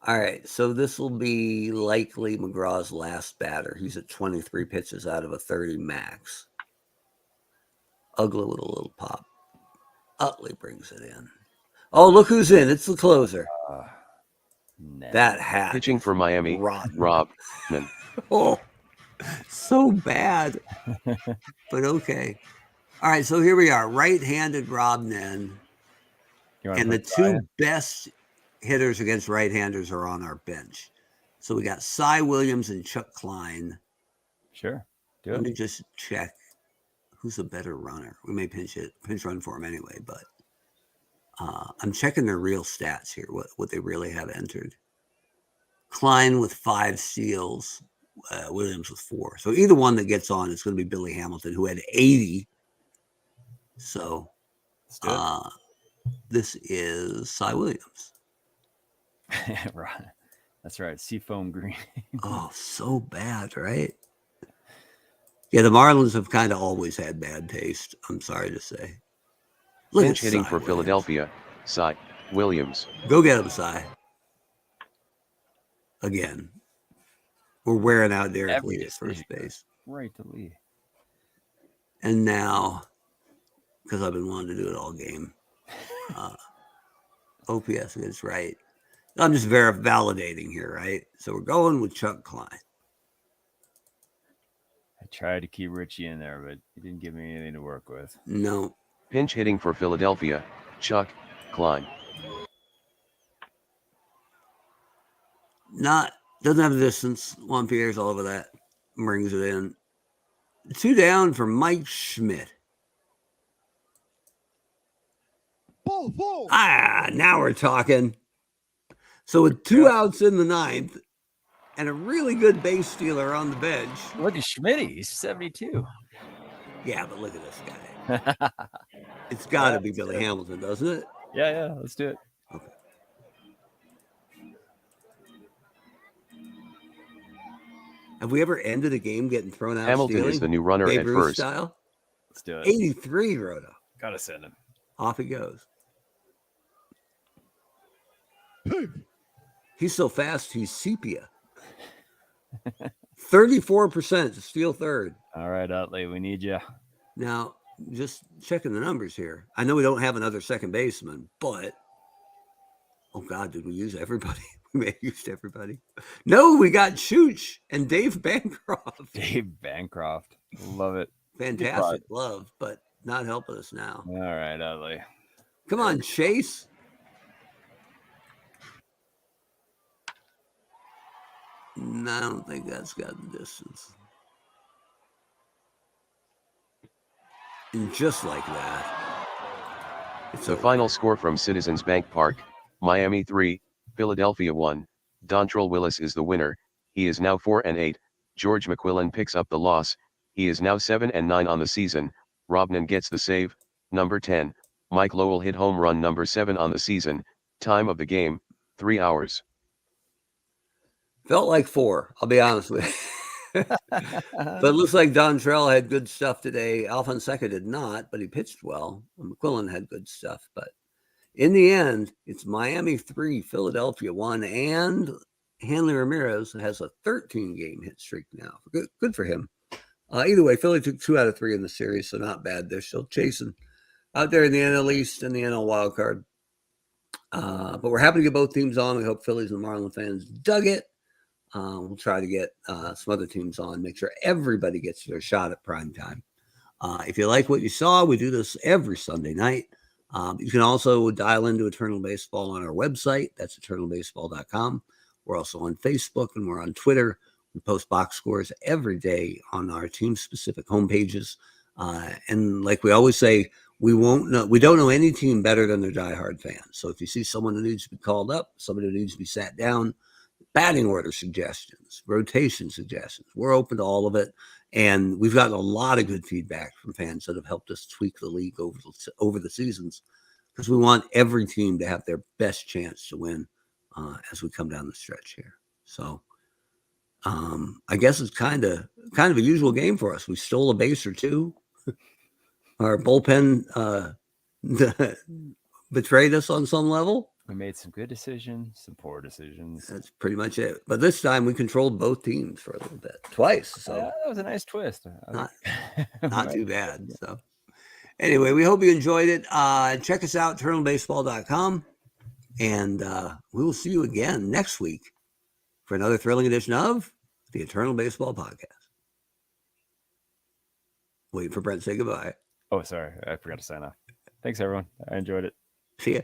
A: All right, so this will be likely McGraw's last batter. He's at 23 pitches out of a 30 max. Ugly with a little pop. Utley brings it in. Oh, look who's in. It's the closer. That hat.
C: Pitching for Miami, Robman.
A: Oh, so bad. But okay. All right, so here we are. Right-handed Robman. And the 2 best hitters against right-handers are on our bench. So we got Cy Williams and Chuck Klein.
B: Sure.
A: Let me just check who's a better runner. We may pinch run for him anyway, but I'm checking their real stats here, what they really have entered. Klein with 5 steals, Williams with 4. So either one that gets on is going to be Billy Hamilton, who had 80. So this is Cy Williams.
B: Right. That's right. Seafoam green.
A: Oh, so bad, right? Yeah, the Marlins have kind of always had bad taste. I'm sorry to say.
C: Pinch hitting for Philadelphia, Cy Williams.
A: Go get him, Cy. Again. We're wearing out Derek Lee at first base.
B: Right to Lee.
A: And now, because I've been wanting to do it all game, OPS is right. I'm just validating here, right? So we're going with Chuck Klein.
B: I tried to keep Richie in there, but he didn't give me anything to work with.
A: No.
C: Pinch hitting for Philadelphia, Chuck Klein.
A: Doesn't have the distance. Juan Pierre's all over that. Brings it in. 2 down for Mike Schmidt. Now we're talking. So with 2 outs in the 9th and a really good base stealer on the bench.
B: Look at Schmidt. He's 72.
A: Yeah, but look at this guy. It's got to be Billy Hamilton, doesn't it?
B: Yeah. Let's do it.
A: Okay. Have we ever ended a game getting thrown out?
C: Hamilton
A: stealing?
C: is the new runner
A: Babe
C: at
A: Ruth
C: first.
A: Style?
B: Let's do it.
A: 83, Rhoda.
B: Gotta send him.
A: Off he goes. He's so fast, he's sepia. 34% to steal third.
B: All right, Utley, we need you.
A: Now, just checking the numbers here. I know we don't have another second baseman, but oh God, did we use everybody? We may have used everybody. No, we got Chooch and Dave Bancroft.
B: Dave Bancroft. Love it.
A: Fantastic glove, but not helping us now.
B: All right, Utley.
A: Come on, Chase. No, I don't think that's got the distance. And just like that.
C: It's the final score from Citizens Bank Park, Miami 3, Philadelphia 1. Dontrelle Willis is the winner. He is now 4-8. George McQuillan picks up the loss. He is now 7-9 on the season. Robnan gets the save. Number 10. Mike Lowell hit home run number 7 on the season. Time of the game, 3 hours.
A: Felt like 4, I'll be honest with you. But it looks like Dontrelle had good stuff today. Alfonseca did not, but he pitched well. McQuillan had good stuff. But in the end, it's Miami 3, Philadelphia 1, and Hanley Ramirez has a 13-game hit streak now. Good for him. Either way, Philly took 2 out of 3 in the series, so not bad. They're still chasing out there in the NL East and the NL wild card. But we're happy to get both teams on. We hope Phillies and Marlins fans dug it. We'll try to get some other teams on, make sure everybody gets their shot at prime time. If you like what you saw, we do this every Sunday night. You can also dial into Eternal Baseball on our website. That's eternalbaseball.com. We're also on Facebook and we're on Twitter. We post box scores every day on our team-specific homepages. And like we always say, we don't know any team better than their diehard fans. So if you see someone who needs to be called up, somebody who needs to be sat down, batting order suggestions, rotation suggestions, we're open to all of it. And we've gotten a lot of good feedback from fans that have helped us tweak the league over the seasons, because we want every team to have their best chance to win as we come down the stretch here. So I guess it's kind of a usual game for us. We stole a base or two. Our bullpen betrayed us on some level.
B: We made some good decisions, some poor decisions.
A: That's pretty much it. But this time we controlled both teams for a little bit, twice. So
B: that was a nice twist.
A: Not too bad. So anyway, we hope you enjoyed it. Check us out, eternalbaseball.com. And we will see you again next week for another thrilling edition of the Eternal Baseball Podcast. Wait for Brent to say goodbye.
B: Oh, sorry. I forgot to sign off. Thanks, everyone. I enjoyed it.
A: See ya.